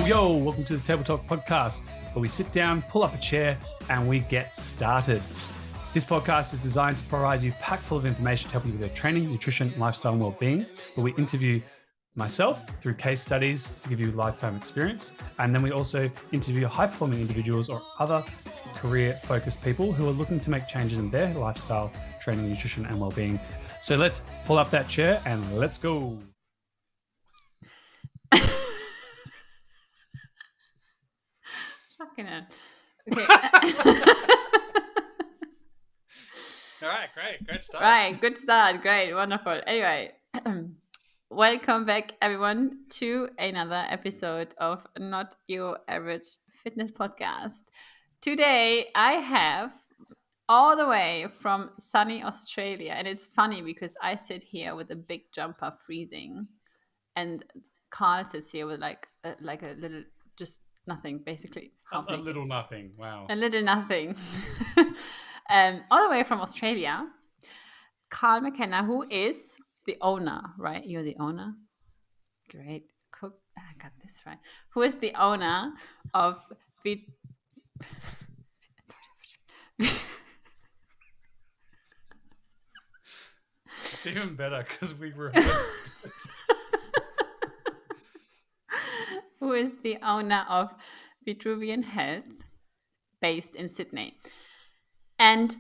Yo, welcome to the Table Talk podcast, where we sit down, pull up a chair, and we get started. This podcast is designed to provide you packed full of information to help you with your training, nutrition, lifestyle, and well-being, where we interview myself through case studies to give you lifetime experience. And then we also interview high-performing individuals or other career-focused people who are looking to make changes in their lifestyle, training, nutrition, and well-being. So let's pull up that chair and let's go. Fucking it. Okay. All right, great start. Right, good start. Great, wonderful. Anyway, welcome back, everyone, to another episode of Not Your Average Fitness Podcast. Today, I have all the way from sunny Australia, and it's funny because I sit here with a big jumper freezing, and Karl sits here with like a little, just nothing, basically. A little nothing. Wow. A little nothing. All the way from Australia, Karl Mckenna, who is the owner, right? You're the owner? Great. Cook. I got this right. Who is the owner of It's even better because we rehearsed it. Who is the owner of Vitruvian Health, based in Sydney. And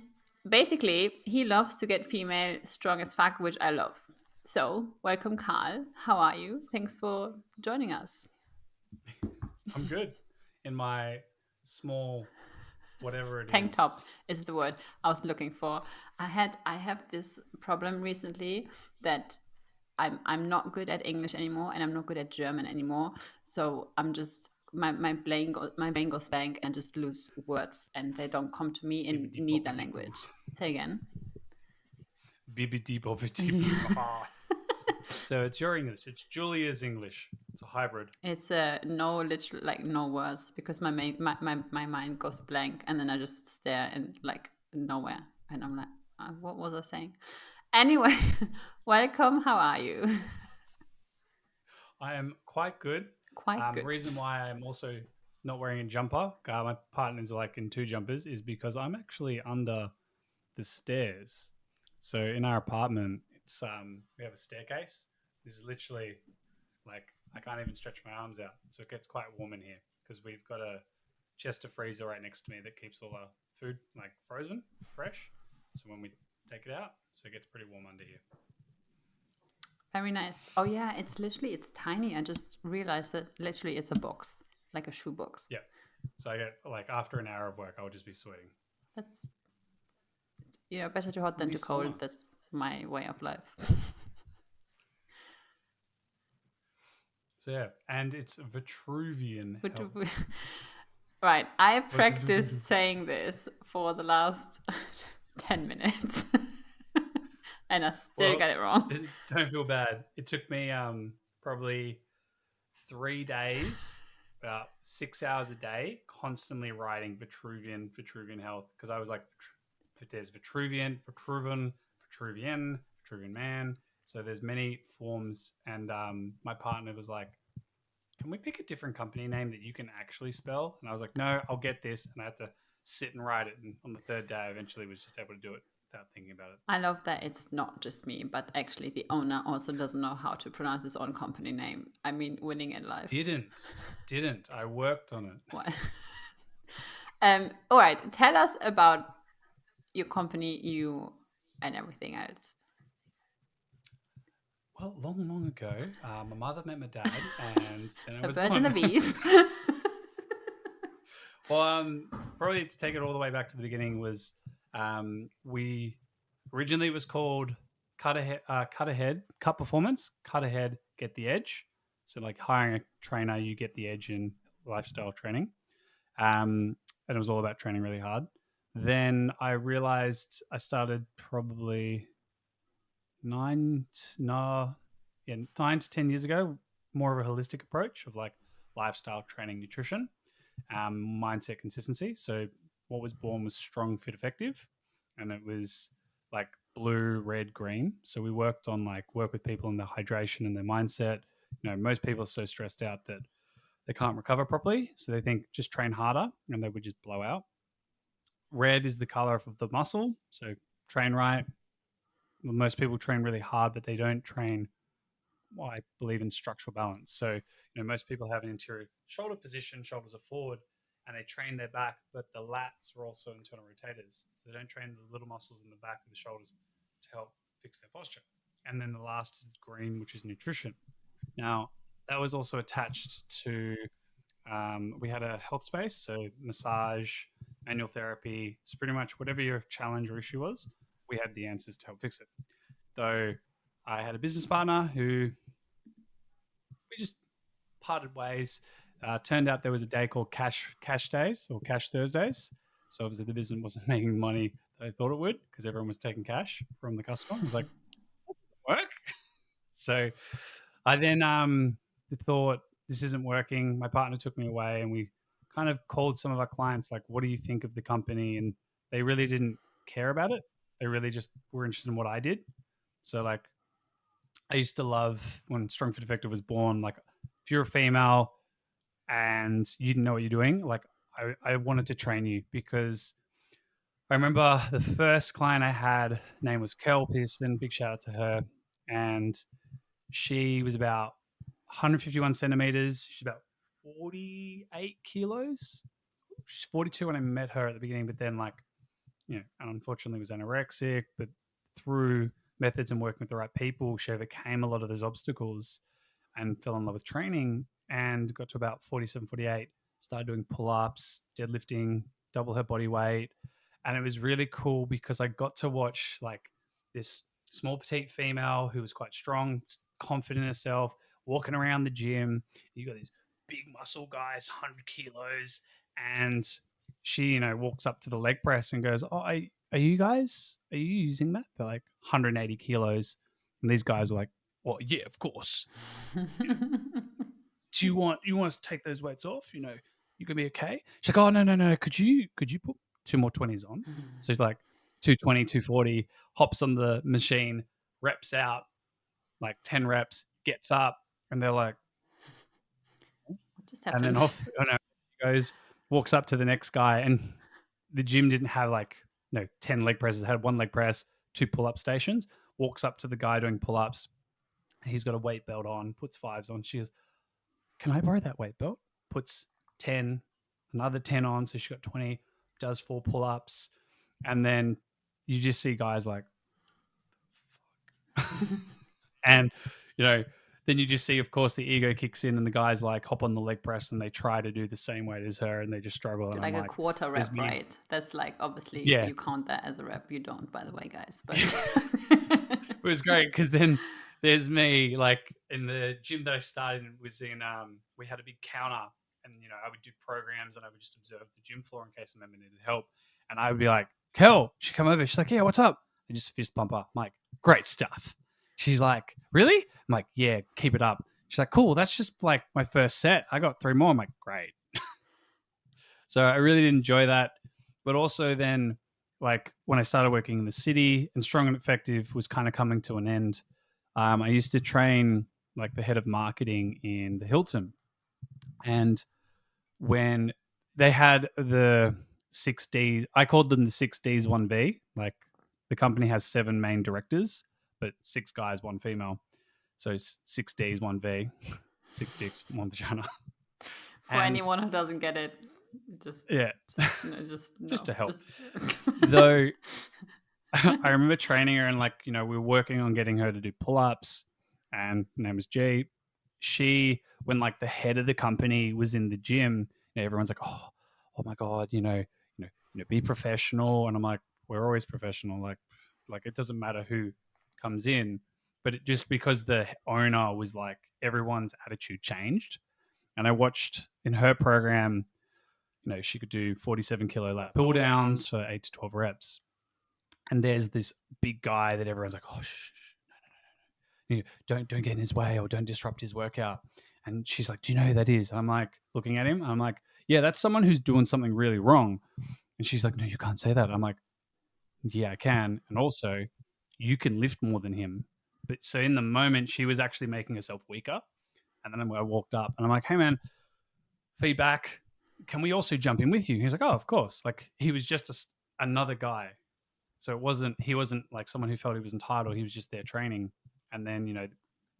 basically, he loves to get female strong as fuck, which I love. So, welcome, Karl. How are you? Thanks for joining us. I'm good. In my small, whatever it Tank is. top is the word I was looking for. I have this problem recently that I'm not good at English anymore, and I'm not good at German anymore. So I'm just my brain goes blank and just lose words, and they don't come to me in neither language. Say again. Bibbidi bobbidi. So it's your English. It's Julia's English. It's a hybrid. It's no words, because my mind goes blank, and then I just stare and like nowhere, and I'm like, what was I saying? Anyway, welcome. How are you? I am quite good. Quite good. The reason why I'm also not wearing a jumper, my partner's like in two jumpers, is because I'm actually under the stairs. So in our apartment, it's we have a staircase. This is literally like I can't even stretch my arms out. So it gets quite warm in here because we've got a Chester freezer right next to me that keeps all our food like frozen, fresh. So when we take it out, so it gets pretty warm under here. Very nice. Oh yeah, it's tiny. I just realized that literally it's a box, like a shoe box. Yeah. So I get like after an hour of work, I'll just be sweating. That's, better to hot than to cold. That's my way of life. So yeah, and it's Vitruvian Health. Right. I practiced saying this for the last 10 minutes. And I still got it wrong. Don't feel bad. It took me probably 3 days, about 6 hours a day, constantly writing Vitruvian Health, because I was like, there's Vitruvian man. So there's many forms, and my partner was like, can we pick a different company name that you can actually spell? And I was like, no, I'll get this. And I had to sit and write it. And on the third day, I eventually was just able to do it without thinking about it. I love that it's not just me, but actually the owner also doesn't know how to pronounce his own company name. I mean, winning in life. Didn't. I worked on it. What? All right. Tell us about your company, you, and everything else. Well, long ago, my mother met my dad, and then I was birds and the bees. Well, probably to take it all the way back to the beginning was we originally was called Cut Performance, Cut Ahead, Get the Edge. So like hiring a trainer, you get the edge in lifestyle training. And it was all about training really hard. Then I realized I started probably 9 to 10 years ago, more of a holistic approach of like lifestyle training, nutrition, mindset, consistency. So what was born was strong, fit, effective. And it was like blue, red, green. So we work with people in their hydration and their mindset. Most people are so stressed out that they can't recover properly. So they think just train harder and they would just blow out. Red is the color of the muscle. So train right. Most people train really hard, but they don't train, well, I believe in structural balance. So, most people have an anterior shoulder position, shoulders are forward, and they train their back, but the lats are also internal rotators. So they don't train the little muscles in the back of the shoulders to help fix their posture. And then the last is green, which is nutrition. Now, that was also attached to, we had a health space, so massage, manual therapy. So pretty much whatever your challenge or issue was, we had the answers to help fix it. Though I had a business partner who we just parted ways. Turned out there was a day called cash days or cash Thursdays. So obviously the business wasn't making the money that I thought it would because everyone was taking cash from the customer. I was like, work. So I then thought this isn't working. My partner took me away and we kind of called some of our clients like, what do you think of the company? And they really didn't care about it. They really just were interested in what I did. So like I used to love when Strong Fit Effective was born, like if you're a female and you didn't know what you're doing, like I wanted to train you because I remember the first client I had, name was Karl Pearson, big shout out to her. And she was about 151 centimeters. She's about 48 kilos. She's 42 when I met her at the beginning, but then and unfortunately was anorexic, but through methods and working with the right people, she overcame a lot of those obstacles and fell in love with training and got to about 47, 48, started doing pull-ups, deadlifting, double her body weight. And it was really cool because I got to watch like this small petite female who was quite strong, confident in herself, walking around the gym. You got these big muscle guys, 100 kilos, and she, walks up to the leg press and goes, "Oh, are you using that?" They're like 180 kilos. And these guys were like, "Well, yeah, of course. Do you want us to take those weights off? You gonna be okay?" She's like, "Oh, no. Could you put two more 20s on?" So she's like 220, 240, hops on the machine, reps out, like 10 reps, gets up, and they're like, What just and then happened? off goes, walks up to the next guy, and the gym didn't have 10 leg presses, it had one leg press, two pull-up stations, walks up to the guy doing pull-ups. He's got a weight belt on, puts fives on. She goes, "Can I borrow that weight belt?" Puts 10, another 10 on. So she got 20, does 4 pull-ups. And then you just see guys like, and, then you just see, of course, the ego kicks in and the guys like hop on the leg press and they try to do the same weight as her and they just struggle. And Like I'm a like, quarter there's rep, me. right? That's like obviously Yeah. you count that as a rep. You don't, by the way, guys. But It was great because then there's me like in the gym that I started in was in we had a big counter and I would do programs and I would just observe the gym floor in case a member needed help and I would be like, "Kel," she'd come over, she's like, "Yeah, what's up?" I just fist bump her. I'm like, "Great stuff." She's like, "Really?" I'm like, "Yeah, keep it up." She's like, "Cool, that's just like my first set. I got 3 more." I'm like, "Great." So I really did enjoy that. But also then, like when I started working in the city and Strong and Effective was kind of coming to an end, I used to train like the head of marketing in the Hilton. And when they had the 6D, I called them the 6Ds, 1B. Like the company has 7 main directors, but 6 guys, 1 female. So 6Ds, 1V, 6 dicks, 1 vagina. for anyone who doesn't get it, just Yeah. just To help. Just... Though I remember training her and we were working on getting her to do pull-ups and her name was G. She, when like the head of the company was in the gym, everyone's like, oh my God, be professional. And I'm like, we're always professional. Like it doesn't matter who comes in, but just because the owner was like, everyone's attitude changed. And I watched in her program, she could do 47 kilo lat pull downs for 8 to 12 reps. And there's this big guy that everyone's like, "Oh, shh, no. Don't get in his way or don't disrupt his workout." And she's like, "Do you know who that is?" I'm like, looking at him. I'm like, "Yeah, that's someone who's doing something really wrong." And she's like, "No, you can't say that." I'm like, "Yeah, I can. And also, you can lift more than him." But so in the moment, she was actually making herself weaker. And then I walked up and I'm like, "Hey, man, feedback. Can we also jump in with you? He's like, oh, of course. Like he was just another guy. So he wasn't like someone who felt he was entitled. He was just there training. And then,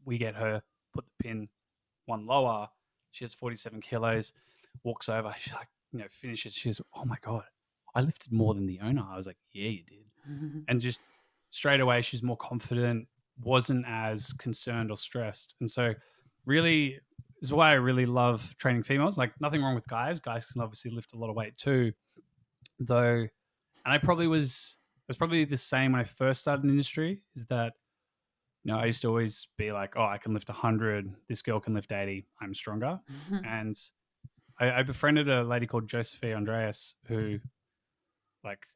we get her, put the pin one lower. She has 47 kilos, walks over. She's like, finishes. She's, oh my God, I lifted more than the owner. I was like, yeah, you did. And just straight away, she's more confident, wasn't as concerned or stressed. And so, really, is why I really love training females. Like, nothing wrong with guys. Guys can obviously lift a lot of weight too, though. And I probably it was probably the same when I first started in the industry. Is that I used to always be like, oh, I can lift 100. This girl can lift 80. I'm stronger. And I befriended a lady called Josephine Andreas who, like,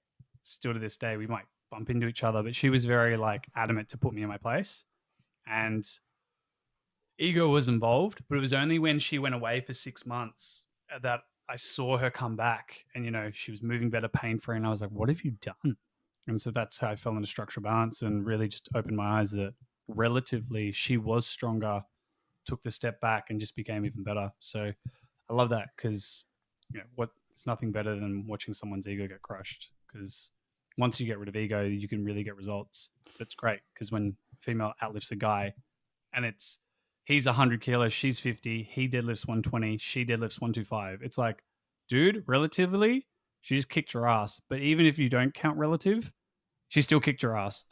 still to this day, we might bump into each other, but she was very, like, adamant to put me in my place. And ego was involved, but it was only when she went away for 6 months that I saw her come back and, she was moving better, pain free. And I was like, what have you done? And so that's how I fell into structural balance and really just opened my eyes that relatively she was stronger, took the step back and just became even better. So I love that because, it's nothing better than watching someone's ego get crushed, because once you get rid of ego, you can really get results. That's great because when a female outlifts a guy and he's 100 kilos, she's 50, he deadlifts 120, she deadlifts 125. It's like, dude, relatively, she just kicked your ass. But even if you don't count relative, she still kicked your ass.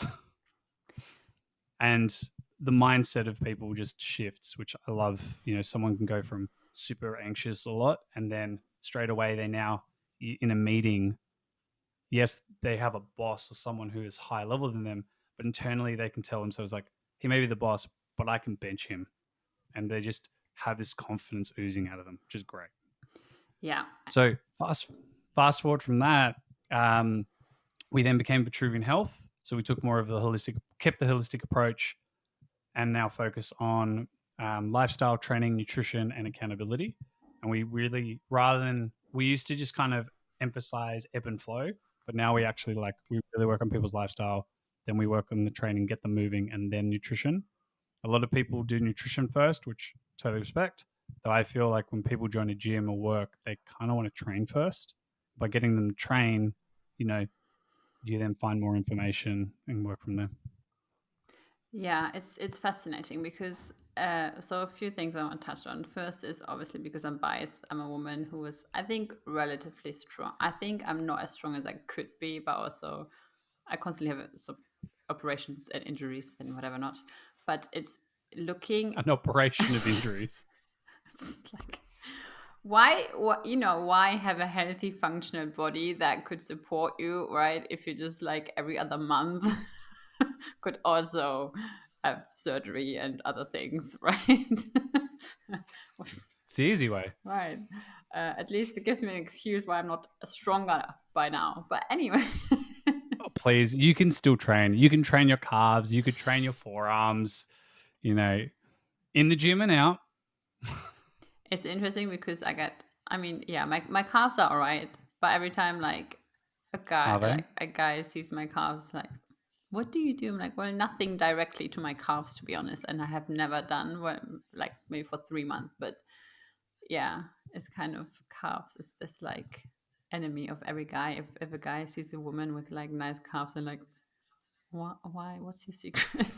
And the mindset of people just shifts, which I love. Someone can go from super anxious a lot and then straight away they now in a meeting, yes, they have a boss or someone who is higher level than them, but internally they can tell themselves like, he may be the boss, but I can bench him. And they just have this confidence oozing out of them, which is great. Yeah. So fast forward from that, we then became Vitruvian Health. So we took more of kept the holistic approach, and now focus on lifestyle, training, nutrition, and accountability. And we really, we used to just kind of emphasize ebb and flow, but now we actually we really work on people's lifestyle. Then we work on the training, get them moving, and then nutrition. A lot of people do nutrition first, which I totally respect. Though I feel like when people join a gym or work, they kind of want to train first. By getting them to train, you then find more information and work from there. Yeah, it's fascinating because so a few things I want to touch on. First is obviously because I'm biased. I'm a woman who is, I think, relatively strong. I think I'm not as strong as I could be, but also I constantly have some operations and injuries and whatever not. But it's looking An operation of injuries. it's like why have a healthy functional body that could support you, right? If you just like every other month could also have surgery and other things, right? It's the easy way. Right. At least it gives me an excuse why I'm not stronger by now. But anyway. Oh, please, you can still train. You can train your calves. You could train your forearms, in the gym and out. It's interesting because my calves are all right. But every time like Are they? a guy sees my calves, like, what do you do? I'm like, well, nothing directly to my calves, to be honest. And I have never done, well, like maybe for 3 months. But yeah, it's kind of calves is this like enemy of every guy. If a guy sees a woman with like nice calves, they're like, what? Why? What's your secret?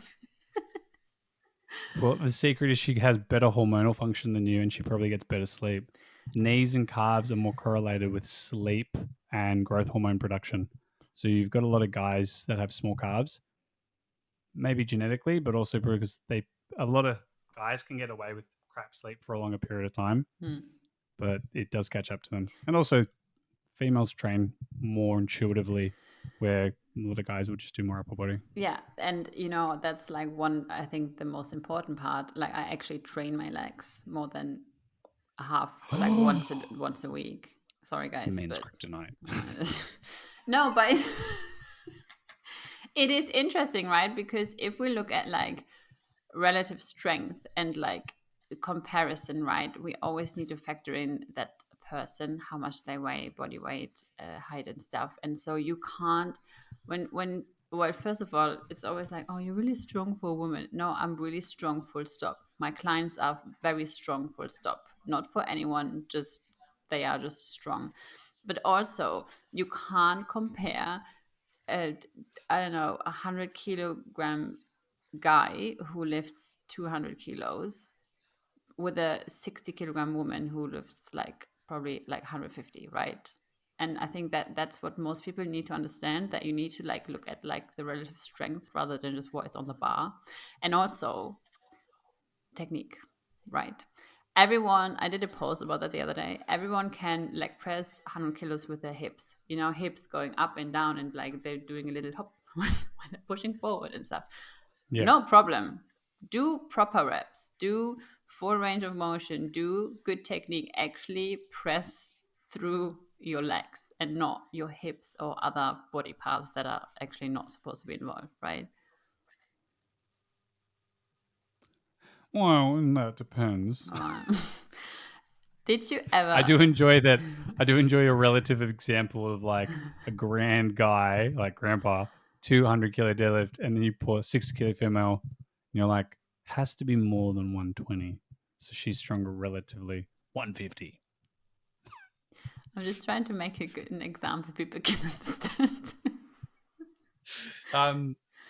Well, the secret is she has better hormonal function than you, and she probably gets better sleep. Knees and calves are more correlated with sleep and growth hormone production. So you've got a lot of guys that have small calves, maybe genetically, but also because a lot of guys can get away with crap sleep for a longer period of time, but it does catch up to them. And also, females train more intuitively, where a lot of guys will just do more upper body. Yeah, and that's like I think the most important part. Like I actually train my legs more than a half, like once a week. Sorry, guys, Men's but kryptonite. no, but it is interesting, right? Because if we look at like relative strength and like comparison, right, we always need to factor in that person, how much they weigh, body weight, height and stuff. And so you can't when well, first of all, it's always like, oh, you're really strong for a woman. No, I'm really strong, full stop. My clients are very strong, full stop. not for anyone, just they are just strong. But also, you can't compare a, I don't know, 100 kilogram guy who lifts 200 kilos with a 60 kilogram woman who lifts like probably like 150, right? And I think that that's what most people need to understand, that you need to like look at like the relative strength rather than just what is on the bar. And also technique, right? Everyone, I did a post about that the other day. Everyone can leg press 100 kilos with their hips, you know, hips going up and down and like they're doing a little hop when they're pushing forward and stuff. Yeah. No problem. Do proper reps, do full range of motion, do good technique. Actually press through your legs and not your hips or other body parts that are actually not supposed to be involved, right? Well, that depends. Um, did you I ever? do enjoy that. I do enjoy a relative example of like a grand guy, like grandpa, 200 kilo deadlift, and then you put 60 kilo female, and you're like, has to be more than 120. So she's stronger relatively. 150. I'm just trying to make an example people can understand.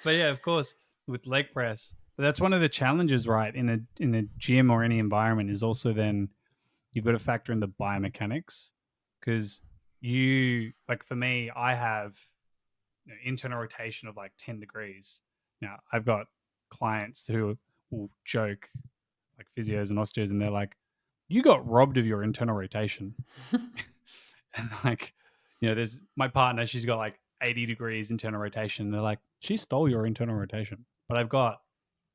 But yeah, of course, with leg press, but that's one of the challenges, right? In a gym or any environment, is also then you've got to factor in the biomechanics, because you, like, for me, I have internal rotation of like 10 degrees. Now I've got clients who will joke, like physios and osteos, and they're like, you got robbed of your internal rotation. And like, there's my partner, she's got like 80 degrees internal rotation. They're like, she stole your internal rotation. But I've got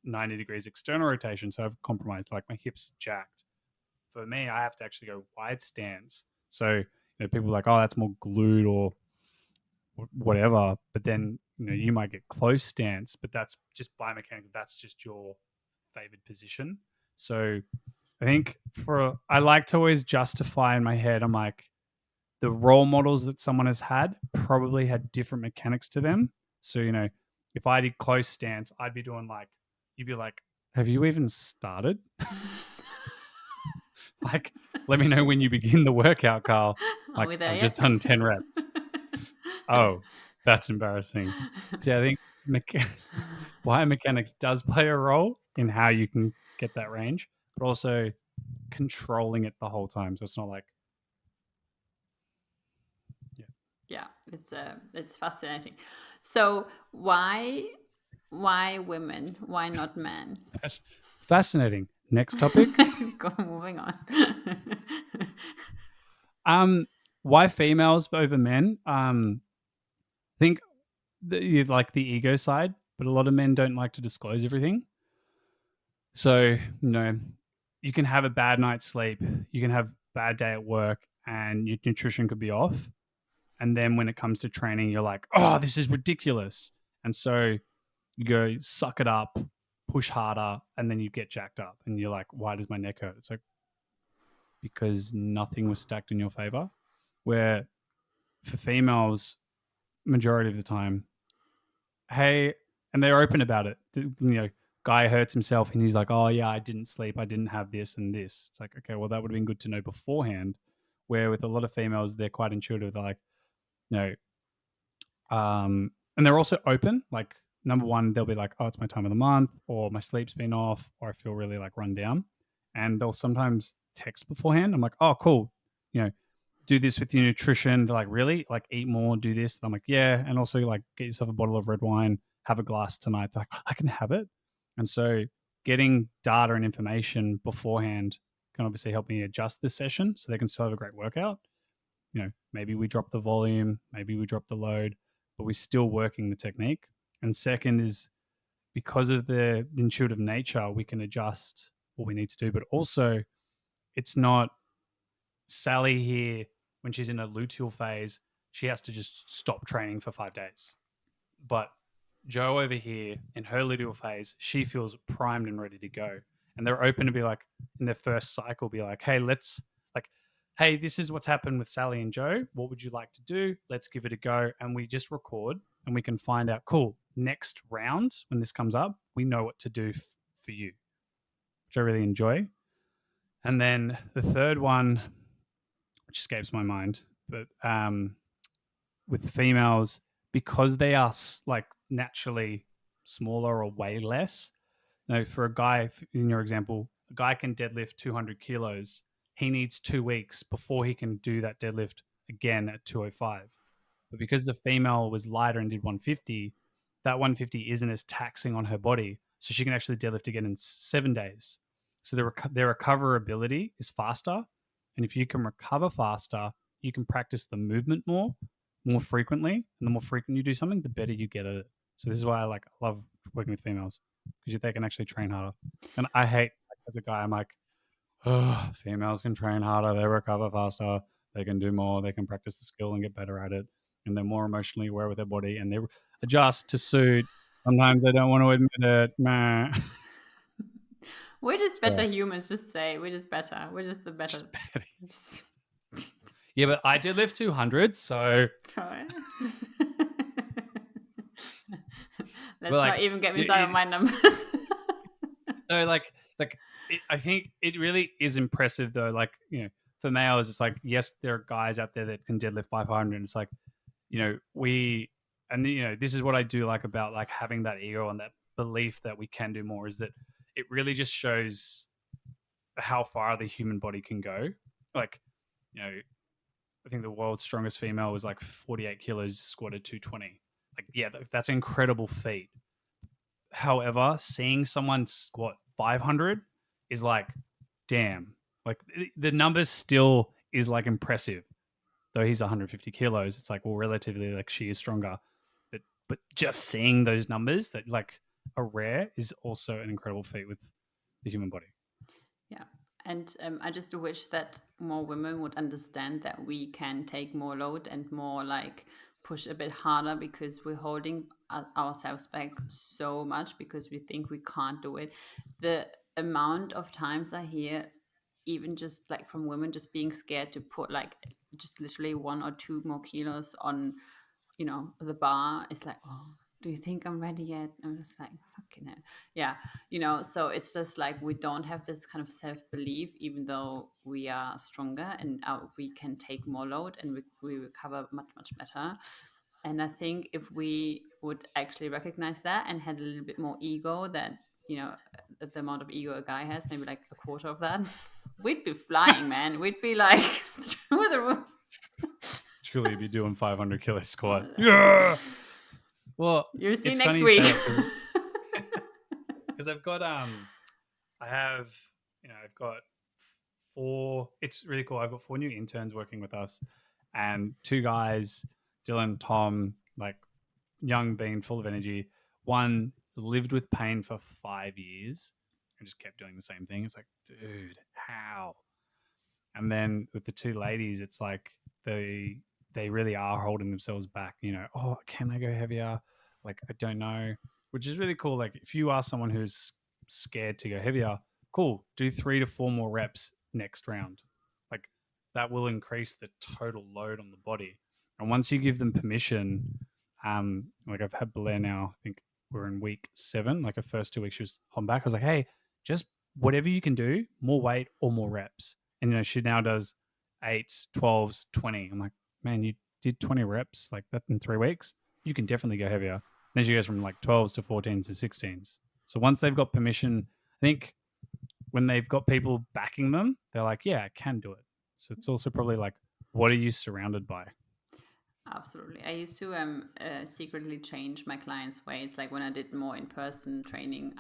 90 degrees external rotation. So I've compromised, like my hips jacked. For me, I have to actually go wide stance. So, people are like, oh, that's more glued or whatever. But then, you might get close stance, but that's just biomechanical. That's just your favored position. So I think I like to always justify in my head, I'm like, the role models that someone has had probably had different mechanics to them. So, if I did close stance, I'd be doing like, you'd be like, have you even started? Like, let me know when you begin the workout, Karl. Are Like, we there I've yet? just done 10 reps. Oh, that's embarrassing. So, yeah, I think biomechanics does play a role in how you can get that range, but also controlling it the whole time. So it's not like, yeah. Yeah, it's fascinating. So why women? Why not men? That's fascinating. Next topic. Go moving on. Um, why females over men? I think you like the ego side, but a lot of men don't like to disclose everything. So, you can have a bad night's sleep, you can have a bad day at work, and your nutrition could be off. And then when it comes to training, you're like, oh, this is ridiculous. And so you go, suck it up, push harder, and then you get jacked up. And you're like, why does my neck hurt? It's like, because nothing was stacked in your favor. Where for females, majority of the time, hey, and they're open about it. Guy hurts himself and he's like, oh yeah, I didn't sleep, I didn't have this and this. It's like, okay, well, that would have been good to know beforehand. Where with a lot of females, they're quite intuitive. They're like, you know, and they're also open. Like, number one, they'll be like, oh, it's my time of the month, or my sleep's been off, or I feel really like run down. And they'll sometimes text beforehand. I'm like, oh, cool. Do this with your nutrition. They're like, really? Like, eat more, do this. I'm like, yeah. And also, like, get yourself a bottle of red wine, have a glass tonight. They're like, I can have it. And so, getting data and information beforehand can obviously help me adjust this session so they can still have a great workout. Maybe we drop the volume, maybe we drop the load, but we're still working the technique. And second is, because of the intuitive nature, we can adjust what we need to do. But also, it's not Sally here when she's in a luteal phase, she has to just stop training for 5 days. But Joe over here in her luteal phase, she feels primed and ready to go. And they're open to be like, in their first cycle, be like, hey, hey, this is what's happened with Sally and Joe. What would you like to do? Let's give it a go. And we just record and we can find out, cool, next round, when this comes up, we know what to do for you, which I really enjoy. And then the third one, which escapes my mind, but with females, because they are like naturally smaller or weigh less. For a guy, in your example, a guy can deadlift 200 kilos. He needs 2 weeks before he can do that deadlift again at 205. But because the female was lighter and did 150, that 150 isn't as taxing on her body. So she can actually deadlift again in 7 days. So their recoverability is faster. And if you can recover faster, you can practice the movement more frequently. And the more frequent you do something, the better you get at it. So this is why I love working with females, because they can actually train harder. And I hate, as a guy, I'm like, oh, females can train harder, they recover faster, they can do more, they can practice the skill and get better at it, and they're more emotionally aware with their body, and they adjust to suit. Sometimes they don't want to admit it. Meh. We're just better So, humans. Just say we're just better. We're just the better. yeah, but I did lift 200, so let's not even get me started on my numbers. So I think it really is impressive though. For males, it's like, yes, there are guys out there that can deadlift 500. And it's like, this is what I do like about like having that ego and that belief that we can do more, is that it really just shows how far the human body can go. Like, I think the world's strongest female was like 48 kilos, squatted 220. Like, yeah, that's an incredible feat. However, seeing someone squat 500 is like, damn. Like, the numbers still is like impressive. Though he's 150 kilos, it's like, well, relatively, like, she is stronger. But just seeing those numbers that like are rare is also an incredible feat with the human body. Yeah. And I just wish that more women would understand that we can take more load and more like push a bit harder, because we're holding ourselves back so much because we think we can't do it. The amount of times I hear, even just like from women, just being scared to put like just literally 1 or 2 more kilos on, the bar, is like, oh, do you think I'm ready yet? I'm just like, fucking hell. Yeah. So it's just like we don't have this kind of self-belief, even though we are stronger and we can take more load and we recover much, much better. And I think if we would actually recognize that and had a little bit more ego, that, the amount of ego a guy has, maybe like a quarter of that, we'd be flying, man. We'd be like through the roof. Truly be doing 500 kilo squat. Yeah. Well, you'll see it's next funny week. Because I've got I've got 4. It's really cool. I've got 4 new interns working with us, and 2 guys, Dylan, Tom, like young being full of energy. One lived with pain for 5 years and just kept doing the same thing. It's like, dude, how? And then with the 2 ladies, it's like they really are holding themselves back. Oh, can I go heavier? Like, I don't know, which is really cool. Like, if you are someone who's scared to go heavier, cool. Do 3 to 4 more reps next round. Like, that will increase the total load on the body. And once you give them permission, like I've had Blair now, I think we're in week 7. Like, her first 2 weeks, she was holding back. I was like, hey, just whatever you can do, more weight or more reps. And she now does 8s, 12s, 20. I'm like, man, you did 20 reps like that in 3 weeks. You can definitely go heavier. Then she goes from like 12s to 14s to 16s. So once they've got permission, I think when they've got people backing them, they're like, yeah, I can do it. So it's also probably like, what are you surrounded by? Absolutely. I used to secretly change my clients' weights. Like when I did more in-person training,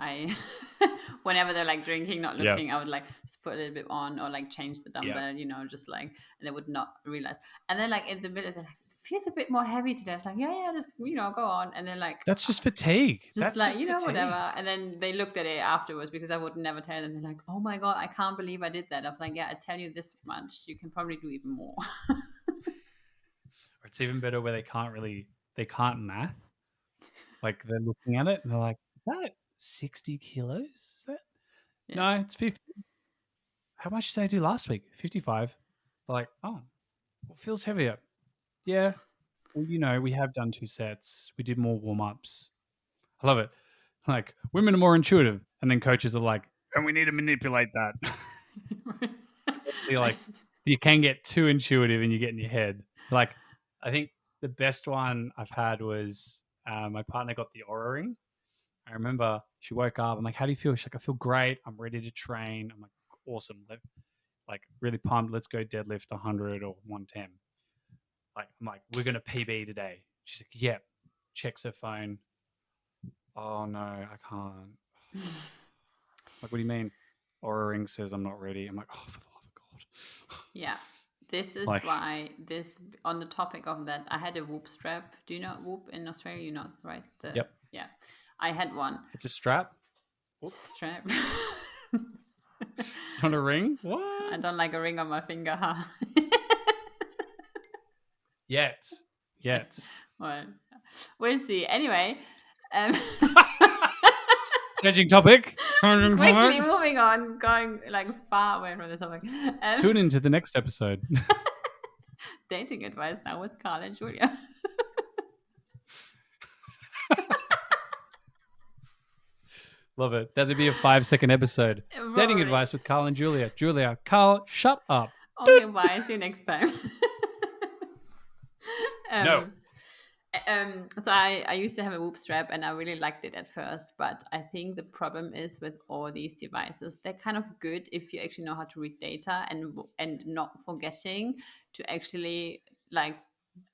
whenever they're like drinking, not looking, I would like just put a little bit on, or like change the dumbbell, just like, and they would not realize. And then like in the middle, they're like, it feels a bit more heavy today. I was like, yeah, just, go on. And then like, that's just fatigue. Just that's like, just fatigue. whatever. And then they looked at it afterwards, because I would never tell them. They're like, oh my God, I can't believe I did that. I was like, yeah, I tell you this much, you can probably do even more. It's even better where they can't math. Like, they're looking at it and they're like, is that 60 kilos? Is that? Yeah. No, it's 50. How much did I do last week? 55. They're like, oh, it feels heavier. Yeah. Well, we have done 2 sets. We did more warm-ups. I love it. Like, women are more intuitive. And then coaches are like, and we need to manipulate that. You're like, you can get too intuitive and you get in your head. Like, I think the best one I've had was my partner got the Aura ring. I remember she woke up. I'm like, how do you feel? She's like, I feel great. I'm ready to train. I'm like, awesome. Like, really pumped. Let's go deadlift 100 or 110. Like, I'm like, we're going to PB today. She's like, yep. Checks her phone. Oh, no, I can't. Like, what do you mean? Aura ring says I'm not ready. I'm like, oh, for the love of God. Yeah. This is Like- why this, on the topic of that, I had a Whoop strap. Do you know Whoop in Australia? You know, right? Yep. Yeah. I had one. It's a strap. Strap. It's not a ring. What? I don't like a ring on my finger, huh? Yet. Well, we'll see. Anyway, Changing topic. quickly moving on, going like far away from the topic. Tune into the next episode. Dating advice now with Karl and Julia. Love it. That'd be a 5-second episode. Dating Probably. advice with Karl and Julia. Julia, Karl, shut up. Okay, bye. See you next time. No. So I used to have a Whoop strap and I really liked it at first, but I think the problem is with all these devices, they're kind of good if you actually know how to read data and not forgetting to actually like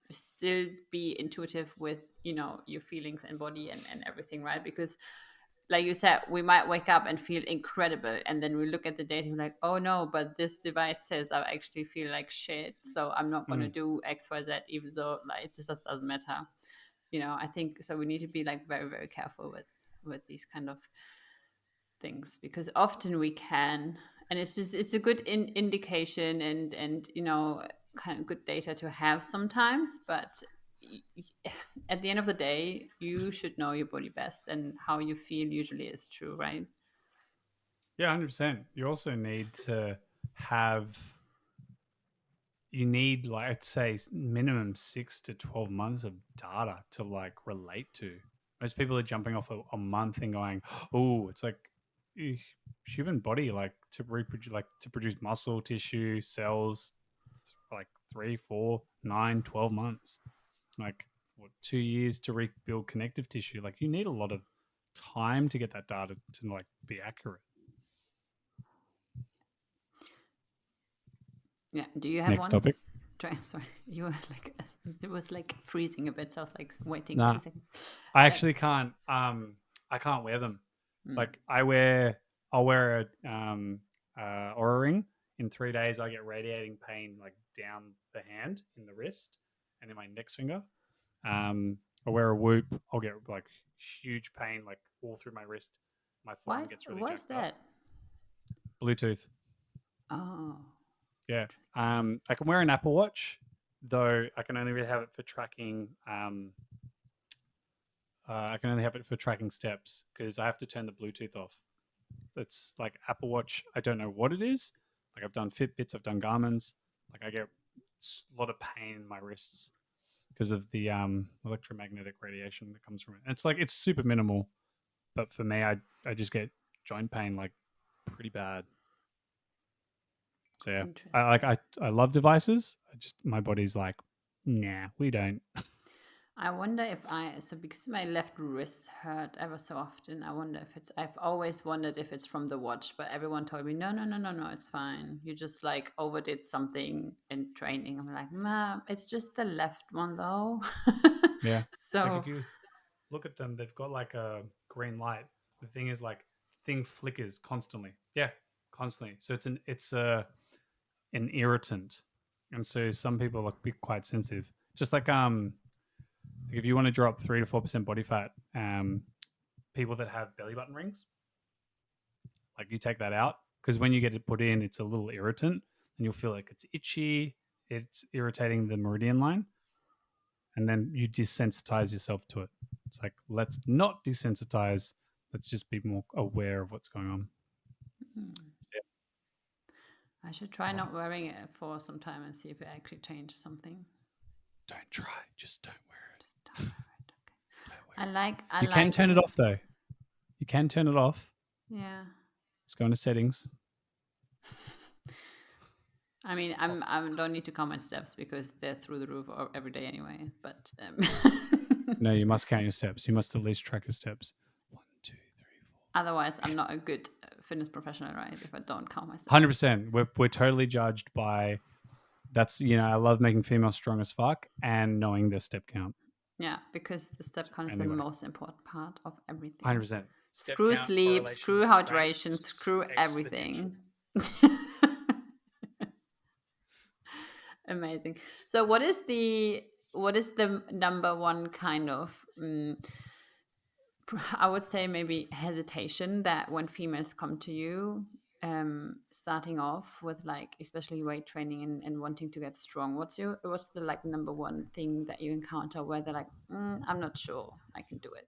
still be intuitive with, you know, your feelings and body and everything, right? Because like you said, we might wake up and feel incredible, and then we look at the data and we're like, oh no, but this device says I actually feel like shit, so I'm not going to do XYZ, even though like it just doesn't matter. You know, I think so. We need to be like very, very careful with these kind of things, because often we can, and it's a good indication and you know, kind of good data to have sometimes, but at the end of the day, you should know your body best, and how you feel usually is true, right? Yeah, 100%. You also need to have, you need like, I'd say minimum 6 to 12 months of data to like relate to. Most people are jumping off a month and going, oh, it's like human body, like to reproduce, like to produce muscle tissue, cells, like 3, 4, 9, 12 months. Like what, 2 years to rebuild connective tissue. Like you need a lot of time to get that data to like be accurate. Yeah. Do you have Next one? topic. Sorry, you were like, it was like freezing a bit, so I was like waiting Nah. 2 seconds. I actually can't. I can't wear them. Like I'll wear a Aura ring. In 3 days, I get radiating pain like down the hand, in the wrist, and in my index finger. I wear a Whoop. I'll get like huge pain like all through my wrist. My forearm gets really Why is jacked up. that? Bluetooth. Oh. Yeah. I can wear an Apple Watch, though I can only really have it for tracking. I can only have it for tracking steps because I have to turn the Bluetooth off. It's like Apple Watch. I don't know what it is. Like I've done Fitbits, I've done Garmin's. Like I get a lot of pain in my wrists because of the electromagnetic radiation that comes from it. And it's like it's super minimal, but for me, I just get joint pain like pretty bad. So yeah, I love devices. My body's like, nah, we don't. I wonder if because my left wrist hurt ever so often, I wonder if I've always wondered if it's from the watch, but everyone told me, no, it's fine. You just like overdid something in training. I'm like, nah, it's just the left one though. Yeah. So like if you look at them, they've got like a green light. The thing is like, thing flickers constantly. Yeah, constantly. So it's an irritant. And so some people are quite sensitive. Just like if you want to drop 3 to 4% body fat, people that have belly button rings, like you take that out because when you get it put in, it's a little irritant and you'll feel like it's itchy, it's irritating the meridian line, and then you desensitize yourself to it. It's like, let's not desensitize. Let's just be more aware of what's going on. So, yeah. I should try not wearing it for some time and see if it actually changed something. Don't try. Just don't wear it. Just don't wear it. Okay. You can turn it off though. You can turn it off. Yeah. Just go into settings. I mean, I don't need to count my steps because they're through the roof every day anyway. But No, you must count your steps. You must at least track your steps. 1, 2, 3, 4. otherwise, I'm not a good fitness professional, right? If I don't count my steps. 100%. We're totally judged by that's, I love making females strong as fuck and knowing their step count. Yeah, because the step count is the Anyway, most important part of everything. 100%. Step Screw count, sleep, correlation screw with strength, hydration, screw X potential. everything. Amazing. So what is the number one kind of I would say maybe hesitation that when females come to you, starting off with like especially weight training and wanting to get strong, what's the like number one thing that you encounter where they're like, I'm not sure I can do it?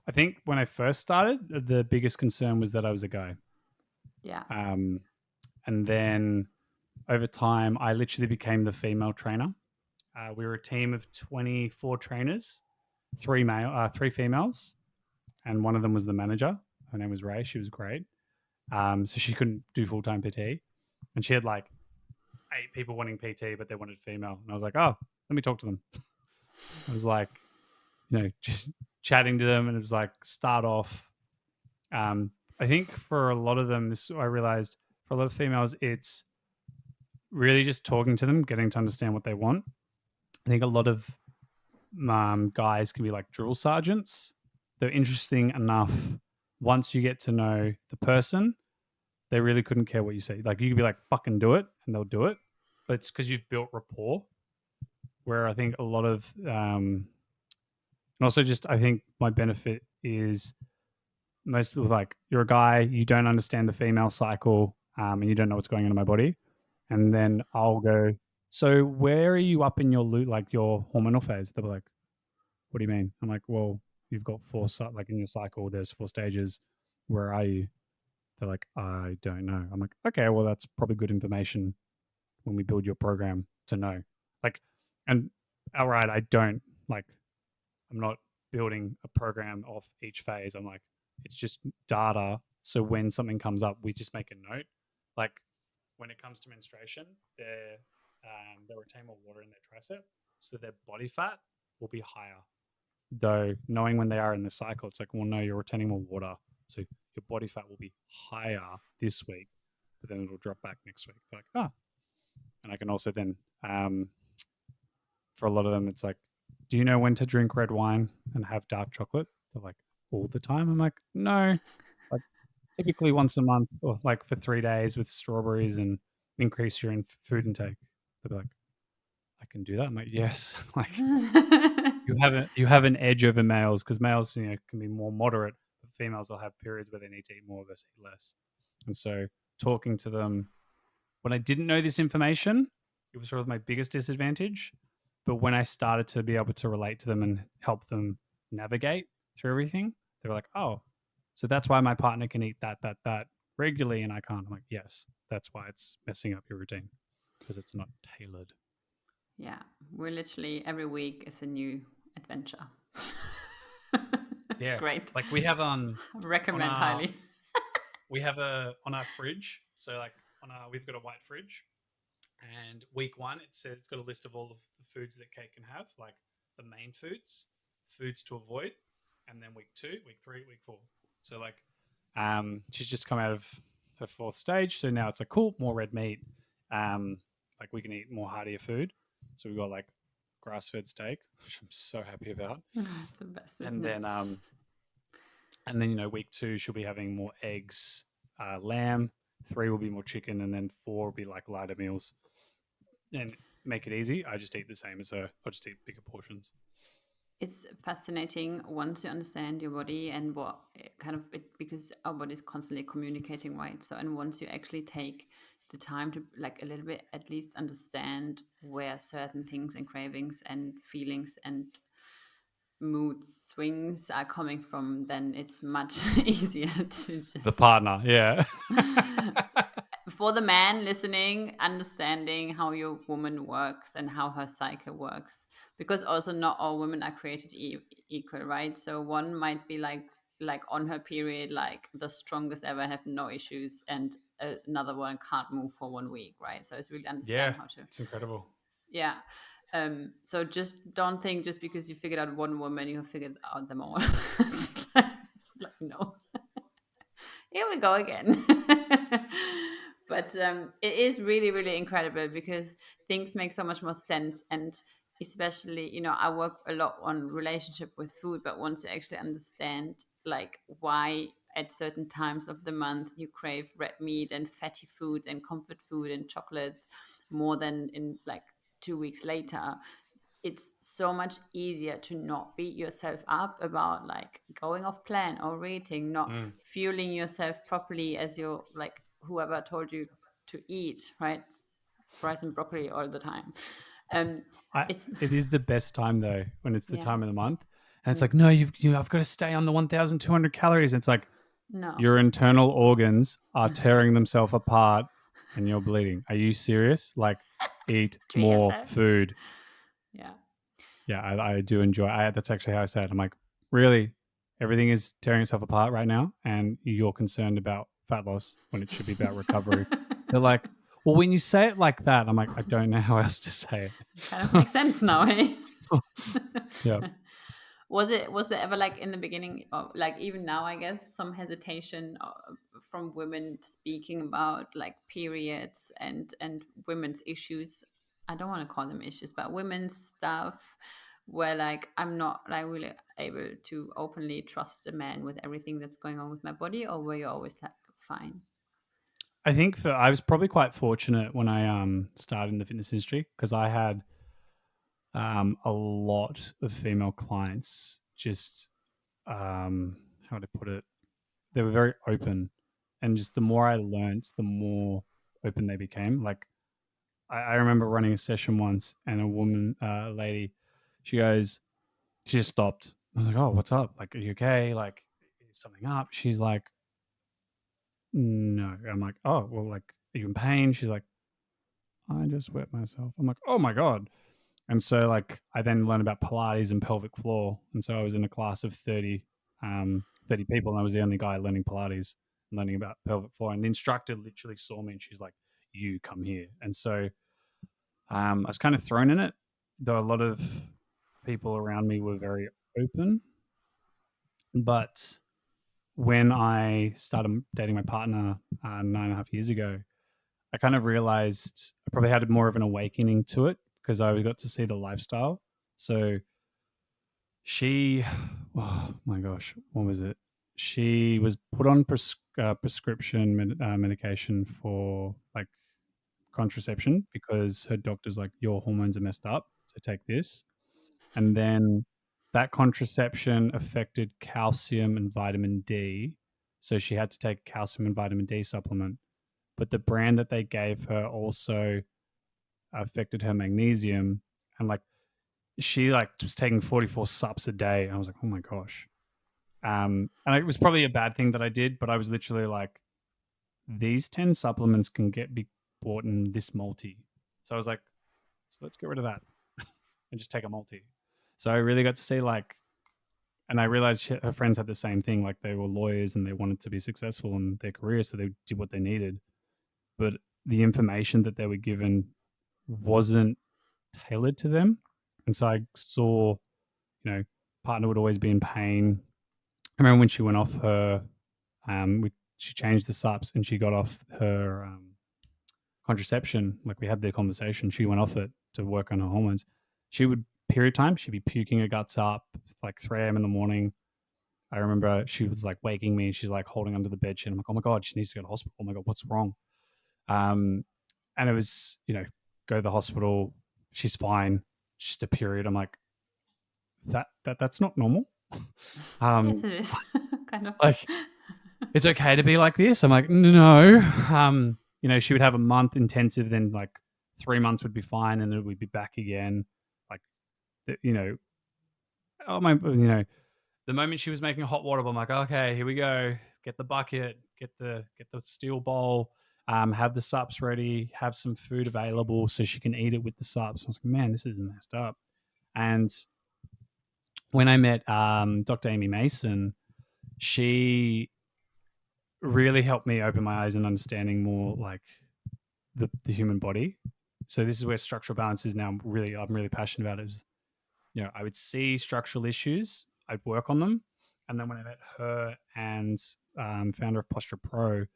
I think when I first started, the biggest concern was that I was a guy. Yeah. And then over time, I literally became the female trainer. We were a team of 24 trainers, three females, and one of them was the manager. Her name was Ray. She was great. So she couldn't do full time PT, and she had like 8 people wanting PT, but they wanted female. And I was like, oh, let me talk to them. I was like, just chatting to them, and it was like start off. I think for a lot of them, this I realized for a lot of females, it's really just talking to them, getting to understand what they want. I think a lot of guys can be like drill sergeants. They're interesting enough once you get to know the person. They really couldn't care what you say. Like you could be like, fucking do it, and they'll do it. But it's because you've built rapport. Where I think a lot of, and also just I think my benefit is most people like you're a guy, you don't understand the female cycle, and you don't know what's going on in my body, and then I'll go. So where are you up in your like your hormonal phase? They'll be like, what do you mean? I'm like, well, you've got 4 like in your cycle. There's 4 stages. Where are you? They're like, I don't know. I'm like, okay, well, that's probably good information when we build your program to know. Like, and outright, I don't like, I'm not building a program off each phase. I'm like, it's just data. So when something comes up, we just make a note. Like when it comes to menstruation, they retain more water in their tricep, so their body fat will be higher. Though knowing when they are in the cycle, it's like, well, no, you're retaining more water, so your body fat will be higher this week, but then it'll drop back next week. They're like, ah, and I can also then, for a lot of them, it's like, do you know when to drink red wine and have dark chocolate? They're like, all the time. I'm like, no, like typically once a month or like for 3 days with strawberries and increase your food intake. They'll be like, I can do that. I'm like, yes, like you have an edge over males because males can be more moderate, but females will have periods where they need to eat more versus eat less. And so talking to them when I didn't know this information, it was sort of my biggest disadvantage. But when I started to be able to relate to them and help them navigate through everything, they were like, oh, so that's why my partner can eat that regularly and I can't. I'm like, yes, that's why it's messing up your routine because it's not tailored. Yeah, we're literally every week is a new adventure. It's great. Like we have recommend highly. We have on our fridge. So like we've got a white fridge, and week 1 it says it's got a list of all of the foods that Kate can have, like the main foods to avoid, and then week 2, week 3, week 4. So like, she's just come out of her 4th stage, so now it's like cool, more red meat. Like we can eat more heartier food. So we've got like grass-fed steak, which I'm so happy about. It's the best, and then week 2 she'll be having more eggs, lamb. 3 will be more chicken, and then 4 will be like lighter meals. And make it easy. I just eat the same as her. I'll just eat bigger portions. It's fascinating once you understand your body and what kind of it, because our body is constantly communicating, right? So, and once you actually take the time to like a little bit at least understand where certain things and cravings and feelings and mood swings are coming from, then it's much easier to just the partner, yeah. For the man listening, understanding how your woman works and how her cycle works, because also not all women are created equal, right? So one might be like like on her period, like the strongest ever, have no issues, and another one can't move for 1 week, right? So it's really Yeah, understand how to, it's incredible. yeah. So just don't think just because you figured out one woman, you have figured out them all. It's like, no. Here we go again. But it is really, really incredible because things make so much more sense. And especially, I work a lot on relationship with food, but once you actually understand like why at certain times of the month you crave red meat and fatty foods and comfort food and chocolates more than in like 2 weeks later, it's so much easier to not beat yourself up about like going off plan or eating, not Mm. fueling yourself properly as you like whoever told you to eat, right? Rice and broccoli all the time. Um, it's It is the best time though when it's the yeah, time of the month, and it's yeah, like, no, I've got to stay on the 1,200 calories. It's like no, your internal organs are tearing themselves apart, and you're bleeding. Are you serious? Like, eat treat more yourself. food. Yeah. Yeah, I do enjoy. That's actually how I say it. I'm like, really, everything is tearing itself apart right now, and you're concerned about fat loss when it should be about recovery. They're like, well, when you say it like that, I'm like, I don't know how else to say Kind of it. makes sense now, eh? Yeah. Was there ever like in the beginning, or like even now, I guess, some hesitation from women speaking about like periods and women's issues? I don't want to call them issues, but women's stuff, where like I'm not like really able to openly trust a man with everything that's going on with my body, or were you always like fine? I think I was probably quite fortunate when I started in the fitness industry because I had a lot of female clients. Just how to put it, they were very open, and just the more I learned, the more open they became. Like I remember running a session once, and a woman, lady, she goes, she just stopped. I was like, "Oh, what's up? Like, are you okay? Like, is something up?" She's like, "No." I'm like, "Oh, well, like, are you in pain?" She's like, "I just wet myself." I'm like, "Oh my god." And so, like, I then learned about Pilates and pelvic floor. And so I was in a class of 30 people, and I was the only guy learning Pilates and learning about pelvic floor. And the instructor literally saw me, and she's like, "You come here." And so I was kind of thrown in it, though a lot of people around me were very open. But when I started dating my partner 9.5 years ago, I kind of realized I probably had more of an awakening to it because I got to see the lifestyle. So she, oh my gosh, what was it? She was put on prescription medication for like contraception because her doctor's like, your hormones are messed up, so take this. And then that contraception affected calcium and vitamin D, so she had to take a calcium and vitamin D supplement. But the brand that they gave her also affected her magnesium, and like she like was taking 44 sups a day. And I was like, oh my gosh. And it was probably a bad thing that I did, but I was literally like, these 10 supplements can be bought in this multi. So I was like, so let's get rid of that and just take a multi. So I really got to see like, and I realized her friends had the same thing. Like they were lawyers and they wanted to be successful in their career. So they did what they needed. But the information that they were given wasn't tailored to them. And so I saw, partner would always be in pain. I remember when she went off her, she changed the SUPs and she got off her contraception. Like we had the conversation, she went off it to work on her hormones. She would period time, she'd be puking her guts up. It's like 3 a.m. in the morning. I remember she was like waking me and she's like holding under the bed sheet. I'm like, oh my God, she needs to go to hospital. Oh my God, what's wrong? And it was, go to the hospital. She's fine. Just a period. I'm like, that's not normal. Yes, Um, it is. Kind of. like it's okay to be like this. I'm like, no. She would have a month intensive, then like 3 months would be fine, and then we'd be back again. Like, oh my, the moment she was making hot water, I'm like, okay, here we go. Get the bucket, get the steel bowl, have the sups ready, have some food available so she can eat it with the sups. I was like, man, this is messed up. And when I met Dr. Amy Mason, she really helped me open my eyes and understanding more like the human body. So this is where structural balance is now. I'm really passionate about it. Is, I would see structural issues, I'd work on them, and then when I met her and founder of Posture Pro,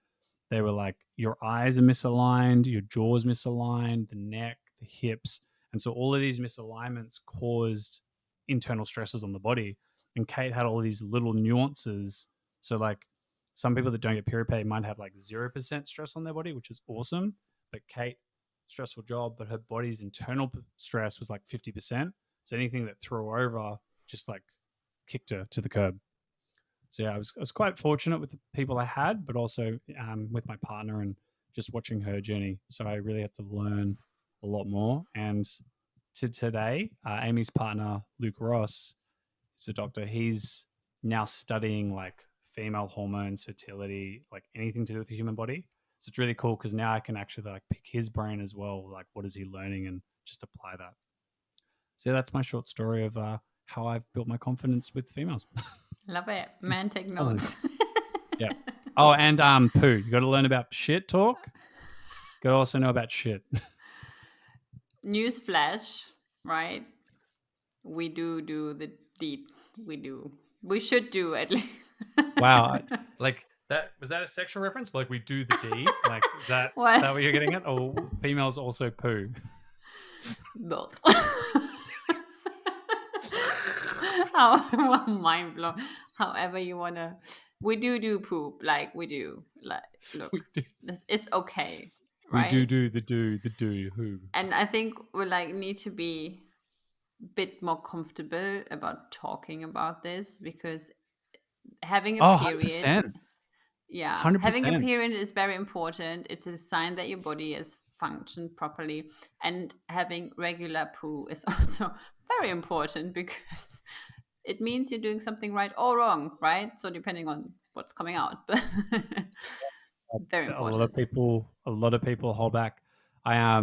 they were like, your eyes are misaligned, your jaw's misaligned, the neck, the hips, and so all of these misalignments caused internal stresses on the body. And Kate had all these little nuances. So like some people that don't get period pain might have like 0% stress on their body, which is awesome. But Kate, stressful job, but her body's internal stress was like 50%. So anything that threw her over just like kicked her to the curb. So yeah, I was quite fortunate with the people I had, but also with my partner and just watching her journey. So I really had to learn a lot more. And to today, Amy's partner, Luke Ross, is a doctor. He's now studying like female hormones, fertility, like anything to do with the human body. So it's really cool because now I can actually like pick his brain as well. Like, what is he learning, and just apply that. So that's my short story of how I've built my confidence with females. Love it. Man, take Oh, notes. yeah. Oh, and poo. You got to learn about shit talk. Got to also know about shit. Newsflash, right? We do the deed. We should do at least. Wow. Like that, was that a sexual reference? Like we do the deed? Like is that what you're getting at? Or females also poo? Both. How mind blown. However you wanna, we do poop. Like we do. Like look, it's okay, right? We do the who. And I think we like need to be a bit more comfortable about talking about this, because having a period, 100%. yeah, 100%. having a period is very important. It's a sign that your body has functioned properly, and having regular poo is also very important because it means you're doing something right or wrong, right? So depending on what's coming out, but very important. A lot of people hold back. I'll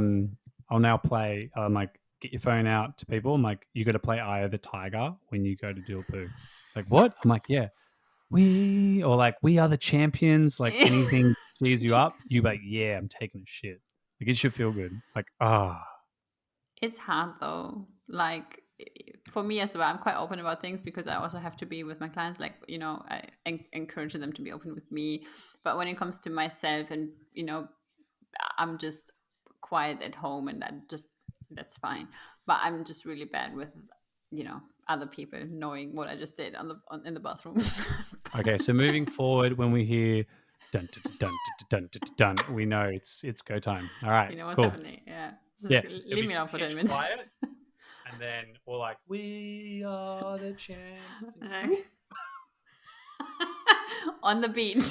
now play. Like get your phone out to people. I'm like, you got to play Eye of the Tiger when you go to do a poo. Like what? I'm like, yeah, we are the champions. Like anything cheers you up, you like, yeah, I'm taking a shit. Like it should feel good. Like It's hard though. Like for me as well, I'm quite open about things because I also have to be with my clients. Like, I encourage them to be open with me. But when it comes to myself, and, I'm just quiet at home, and that's fine. But I'm just really bad with, other people knowing what I just did in the bathroom. okay. So moving forward, when we hear dun dun dun dun dun dun, dun, we know it's go time. All right, You know what's cool. happening? Yeah. Yeah, Leave me alone for 10 minutes. Quiet, and then we're like, we are the champions. On the beat.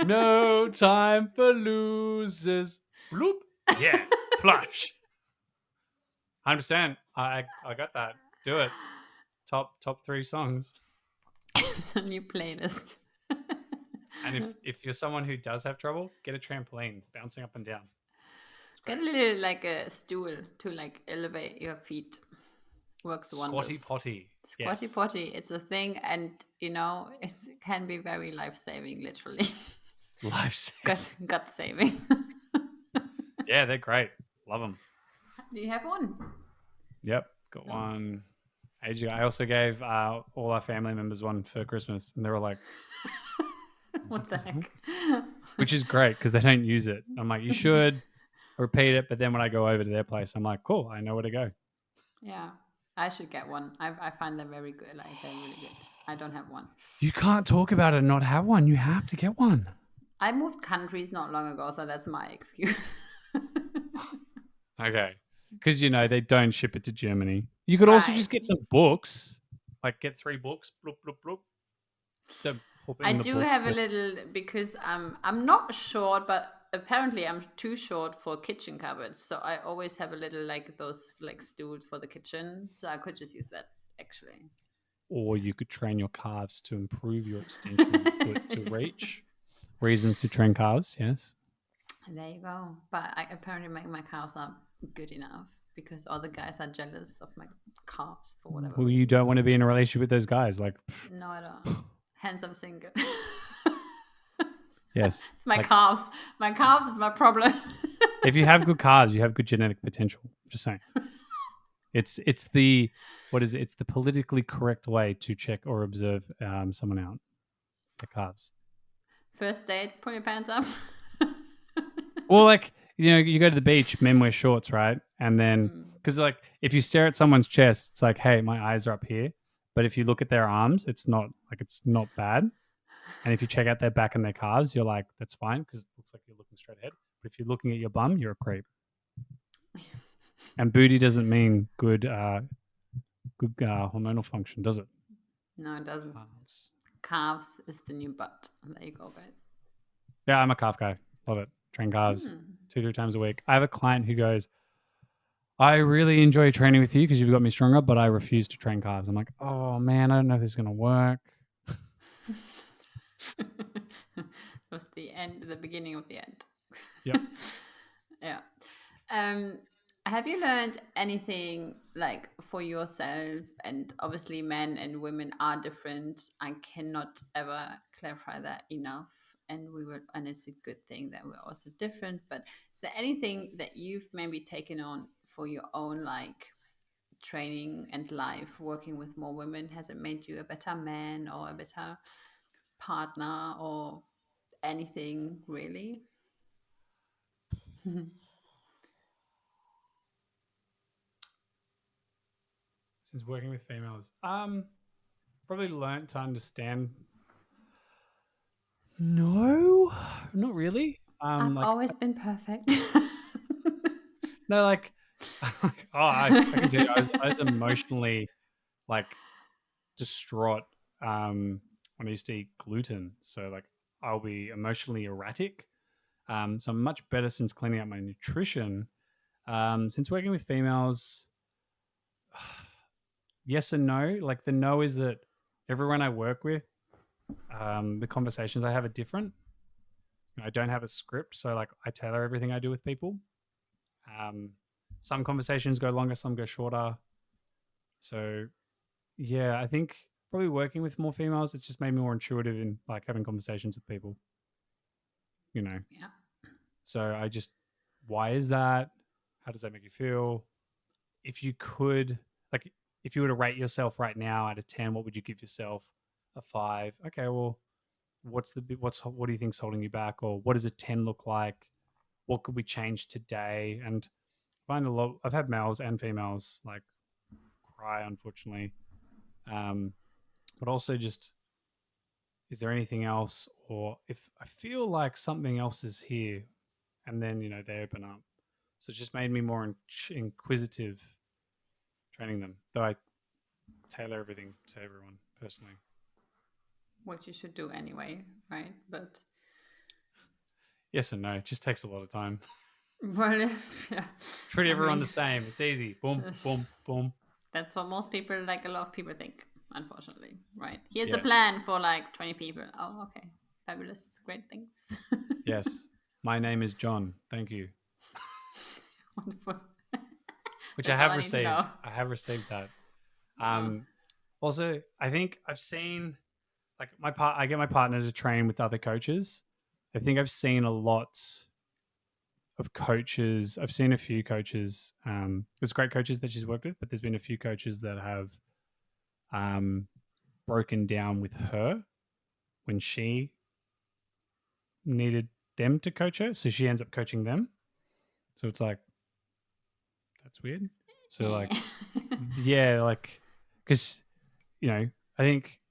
No time for losers. Bloop. Yeah, flush. 100%. I got that. Do it. Top 3 songs. It's a new playlist. And if you're someone who does have trouble, get a trampoline, bouncing up and down. Get a little like a stool to like elevate your feet. Works wonders. Squatty potty. Squatty potty. It's a thing, and it can be very life saving, literally. Life saving. Gut saving. Yeah, they're great. Love them. Do you have one? Yep, got one. Ages ago. I also gave all our family members one for Christmas, and they were like, "What the heck?" Which is great because they don't use it. I'm like, you should repeat it, but then when I go over to their place, I'm like, cool, I know where to go. Yeah, I should get one. I find them very good. Like they're really good. I don't have one. You can't talk about it and not have one. You have to get one. I moved countries not long ago, so that's my excuse. Okay. Because, they don't ship it to Germany. You could also just get some books. Like, get 3 books. Bloop, bloop, bloop. I do have a little, because I'm not short, but apparently I'm too short for kitchen cupboards. So I always have a little, like, those, like, stools for the kitchen. So I could just use that, actually. Or you could train your calves to improve your extension of the foot to reach. Reasons to train calves, yes. There you go. But I apparently my calves are good enough because all the guys are jealous of my calves for whatever. Well, you don't want to be in a relationship with those guys. Like, no, I don't. handsome single. Yes. It's my calves. My calves is my problem. If you have good calves, you have good genetic potential. Just saying. It's the what is it? It's the politically correct way to check or observe someone out. The calves. First date, pull your pants up. Well, like you go to the beach, men wear shorts, right? And then because like if you stare at someone's chest, it's like, hey, my eyes are up here. But if you look at their arms, it's not bad. And if you check out their back and their calves, you're like, that's fine because it looks like you're looking straight ahead. But if you're looking at your bum, you're a creep. And booty doesn't mean good hormonal function, does it? No, it doesn't. Calves. Calves is the new butt. There you go, guys. Yeah, I'm a calf guy. Love it. Train calves 2-3 times a week. I have a client who goes, I really enjoy training with you because you've got me stronger, but I refuse to train calves. I'm like, oh man, I don't know if this is going to work. It was the beginning of the end. Yep. Yeah. Have you learned anything like for yourself? And obviously, men and women are different. I cannot ever clarify that enough. And it's a good thing that we're also different. But is there anything that you've maybe taken on for your own like training and life, working with more women? Has it made you a better man or a better partner or anything really? Since working with females, probably learned to understand. No, not really. I've Like always been perfect. no, like, I can tell you, I was emotionally like distraught when I used to eat gluten. So like I'll be emotionally erratic. So I'm much better since cleaning up my nutrition. Since working with females, yes and no. Like the no is that everyone I work with, the conversations I have are different. I don't have a script, so like I tailor everything I do with people. Um, some conversations go longer, some go shorter. So yeah, I think probably working with more females, it's just made me more intuitive in like having conversations with people. Yeah. So I just, why is that? How does that make you feel? If you could, like, if you were to rate yourself right now out of 10, what would you give yourself? A 5. Okay, well, what do you think's holding you back, or what does a 10 look like? What could we change today? And find a lot. I've had males and females like cry, unfortunately, but also just, is there anything else, or if I feel like something else is here, and then they open up. So it's just made me more inquisitive training them, though I tailor everything to everyone personally. What you should do anyway, right? But Yes and no. It just takes a lot of time. well, yeah. Treat everyone the same. It's easy. Boom, boom, boom. That's what most people, like a lot of people think, unfortunately, right? Here's a Yeah. plan for like 20 people. Oh, okay. Fabulous. Great. Thanks. Yes. My name is John. Thank you. Wonderful. Which That's I all have I need to received. know. I have received that. Oh. Also, I think I've seen like I get my partner to train with other coaches. I think I've seen a lot of coaches. I've seen a few coaches. There's great coaches that she's worked with, but there's been a few coaches that have broken down with her when she needed them to coach her. So she ends up coaching them. So it's like, that's weird. So like, yeah, like, because, I think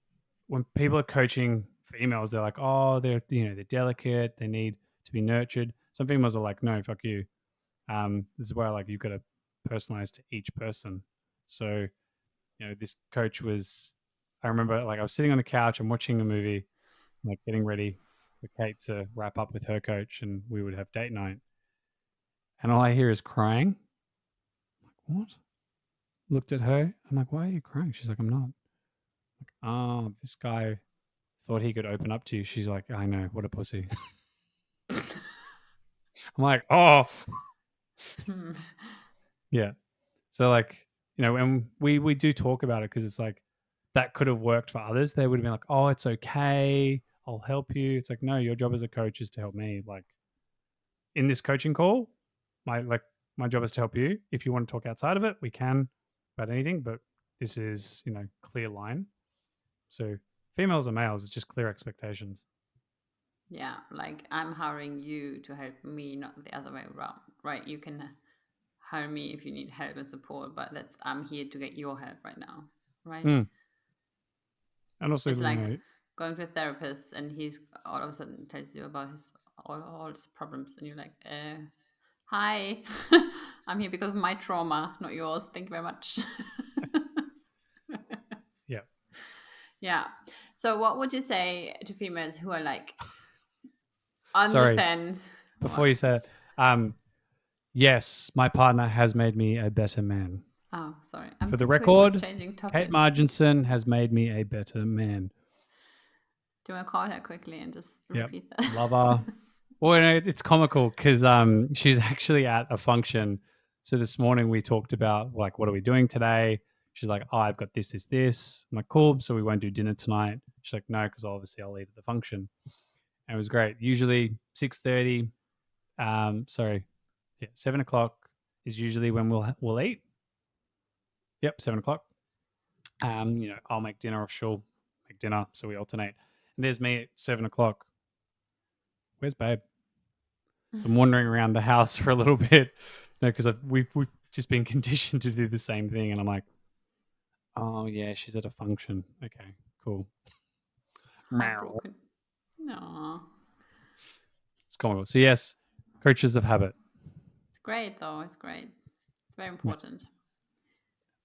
when people are coaching females, they're like, oh, they're delicate. They need to be nurtured. Some females are like, no, fuck you. This is where like you've got to personalize to each person. So, this coach was, I remember like I was sitting on the couch and watching a movie, like getting ready for Kate to wrap up with her coach, and we would have date night. And all I hear is crying. I'm like, what? Looked at her. I'm like, why are you crying? She's like, I'm not. Like, oh, this guy thought he could open up to you. She's like, I know, what a pussy. I'm like, oh, yeah. So like, and we do talk about it because it's like, that could have worked for others. They would have been like, oh, it's okay, I'll help you. It's like, no, your job as a coach is to help me. Like in this coaching call, my job is to help you. If you want to talk outside of it, we can about anything, but this is, clear line. So females or males, it's just clear expectations. Yeah, like I'm hiring you to help me, not the other way around, right? You can hire me if you need help and support, but I'm here to get your help right now, right? Mm. And also, It's like going to a therapist and he's all of a sudden tells you about all his problems, and you're like, hi, I'm here because of my trauma, not yours. Thank you very much. yeah. Yeah. So what would you say to females who are like on the Sorry, fence? before What? you say it, yes, my partner has made me a better man. Oh, sorry. I'm For the too quick with record, changing Kate topic. Marginson has made me a better man. Do you want to call her quickly and just Yep. repeat that? Love her. Well, it's comical because she's actually at a function. So this morning we talked about like, what are we doing today? She's like, oh, I've got this, this, this. I'm like, cool. So we won't do dinner tonight. She's like, no, because obviously I'll eat at the function. And it was great. Usually 6:30. Sorry, yeah, 7 o'clock is usually when we'll eat. Yep, 7 o'clock. I'll make dinner or she'll make dinner, so we alternate. And there's me at 7 o'clock. Where's babe? So I'm wandering around the house for a little bit, because we've just been conditioned to do the same thing, and I'm like, oh yeah, she's at a function. Okay, cool. Meow. Heartbroken. No. It's comical. So yes, creatures of habit. It's great though. It's great. It's very Yeah. important.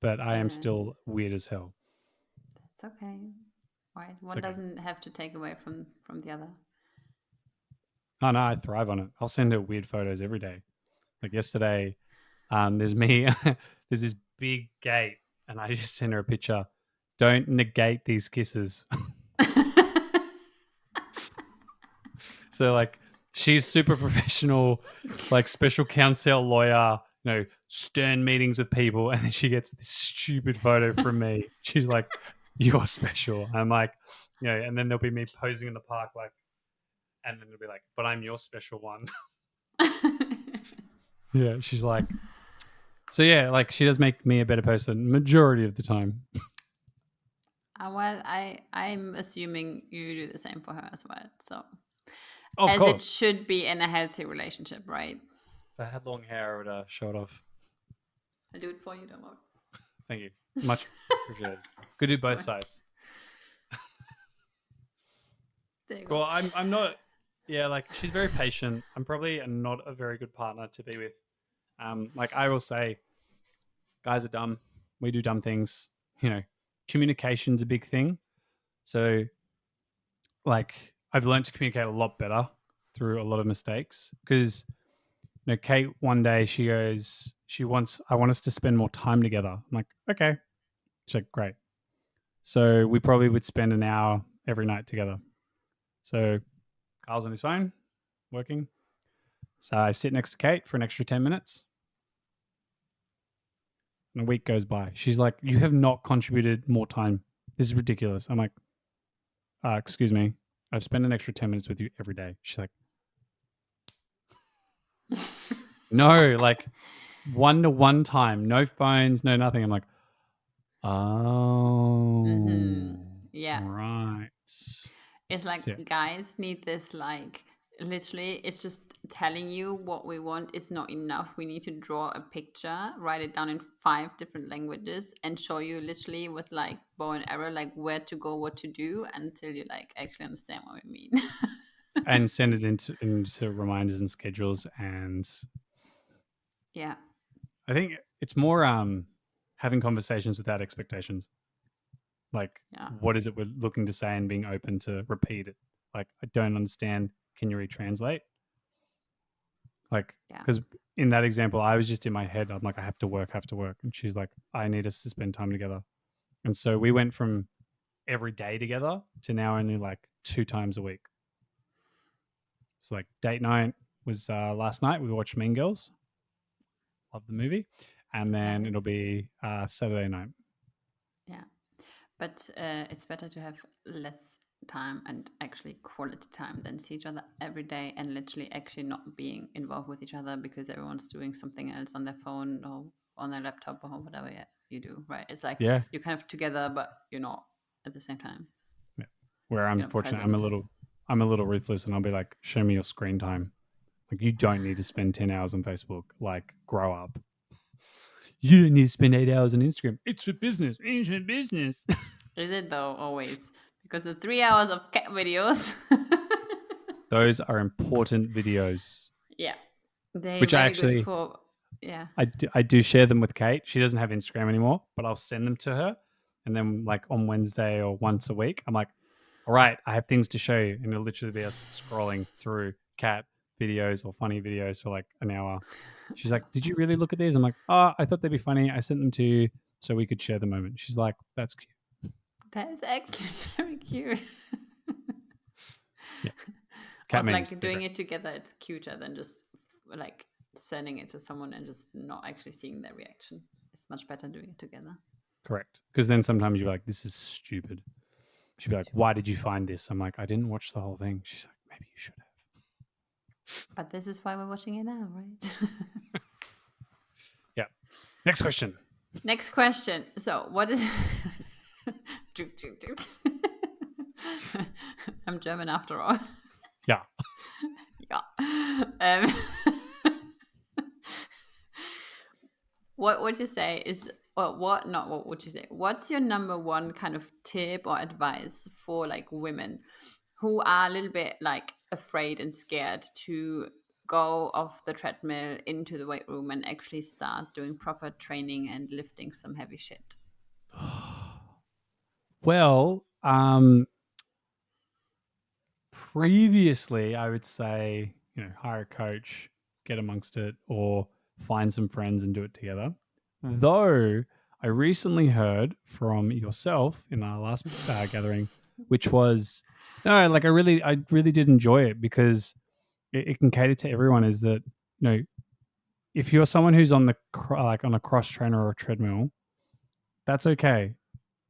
But I am still weird as hell. It's okay. Right. One okay. doesn't have to take away from the other. Oh no, I thrive on it. I'll send her weird photos every day. Like yesterday, there's me. There's this big gate, and I just sent her a picture. Don't negate these kisses. So like, she's super professional, like special counsel lawyer. Stern meetings with people, and then she gets this stupid photo from me. She's like, "You're special." I'm like, and then there'll be me posing in the park, like, and then it'll be like, "But I'm your special one." Yeah, she's like, so yeah, like she does make me a better person majority of the time. Well, I'm assuming you do the same for her as well. So, Of as it course, should be in a healthy relationship, right? if I had long hair, I would show it off. I'll do it for you, don't worry. Thank you, much appreciated. Could do both sides. There you Cool. go. I'm not. Yeah, like she's very patient. I'm probably not a very good partner to be with. Like I will say, guys are dumb. We do dumb things. Communication's a big thing. So, like, I've learned to communicate a lot better through a lot of mistakes. Because, Kate one day she goes, I want us to spend more time together. I'm like, okay. She's like, great. So we probably would spend an hour every night together. So Carl's on his phone, working. So I sit next to Kate for an extra 10 minutes. And a week goes by. She's like, you have not contributed more time. This is ridiculous. I'm like, excuse me. I've spent an extra 10 minutes with you every day. She's like, no, like 1-to-1 time, no phones, no nothing. I'm like, oh, Yeah. right. It's like So, yeah. guys need this, like literally it's just telling you what we want is not enough. We need to draw a picture, write it down in 5 different languages, and show you literally with like bow and arrow, like where to go, what to do, until you like actually understand what we mean. And send it into reminders and schedules. And Yeah. I think it's more having conversations without expectations. Like, Yeah. what is it we're looking to say, and being open to repeat it. Like, I don't understand. Can you retranslate? Like, Yeah. because in that example, I was just in my head. I'm like, I have to work. And she's like, I need us to spend time together. And so we went from every day together to now only like 2 times a week. So like date night was last night. We watched Mean Girls. Love the movie. And then it'll be Saturday night. Yeah. But it's better to have less time and actually quality time than see each other every day and literally actually not being involved with each other because everyone's doing something else on their phone or on their laptop or whatever you do, right? It's like Yeah. you're kind of together, but you're not at the same time. Yeah. Where I'm You're not fortunate, present. I'm a little ruthless, and I'll be like, show me your screen time. Like, you don't need to spend 10 hours on Facebook. Like, grow up. You don't need to spend 8 hours on Instagram. It's a business. It's a business. Is it though? Always. Because the 3 hours of cat videos. Those are important videos, Yeah. They're which I very good actually, for, yeah. I do share them with Kate. She doesn't have Instagram anymore, but I'll send them to her. And then, like, on Wednesday or once a week, I'm like, all right, I have things to show you. And it'll literally be us scrolling through cat videos or funny videos for like an hour. She's like, did you really look at these? I'm like, oh, I thought they'd be funny. I sent them to you so we could share the moment. She's like, that's cute. That is actually very cute. Yeah. Cat Also, memes. like doing it together, it's cuter than just like sending it to someone and just not actually seeing their reaction. It's much better doing it together. Correct. Because then sometimes you're like, this is stupid. She'd be like, why did you find this? I'm like, I didn't watch the whole thing. She's like, maybe you should have. But this is why we're watching it now, right? Yeah. Next question. Next question. So, what is. I'm German after all. Yeah. Yeah. What would you say is, or what, not what would you say? What's your number one kind of tip or advice for like women who are a little bit like afraid and scared to go off the treadmill into the weight room and actually start doing proper training and lifting some heavy shit? Well, previously I would say, hire a coach, get amongst it, or find some friends and do it together. Though I recently heard from yourself in our last gathering, which was no, like I really did enjoy it because it can cater to everyone. Is that if you're someone who's on the like on a cross trainer or a treadmill, that's okay.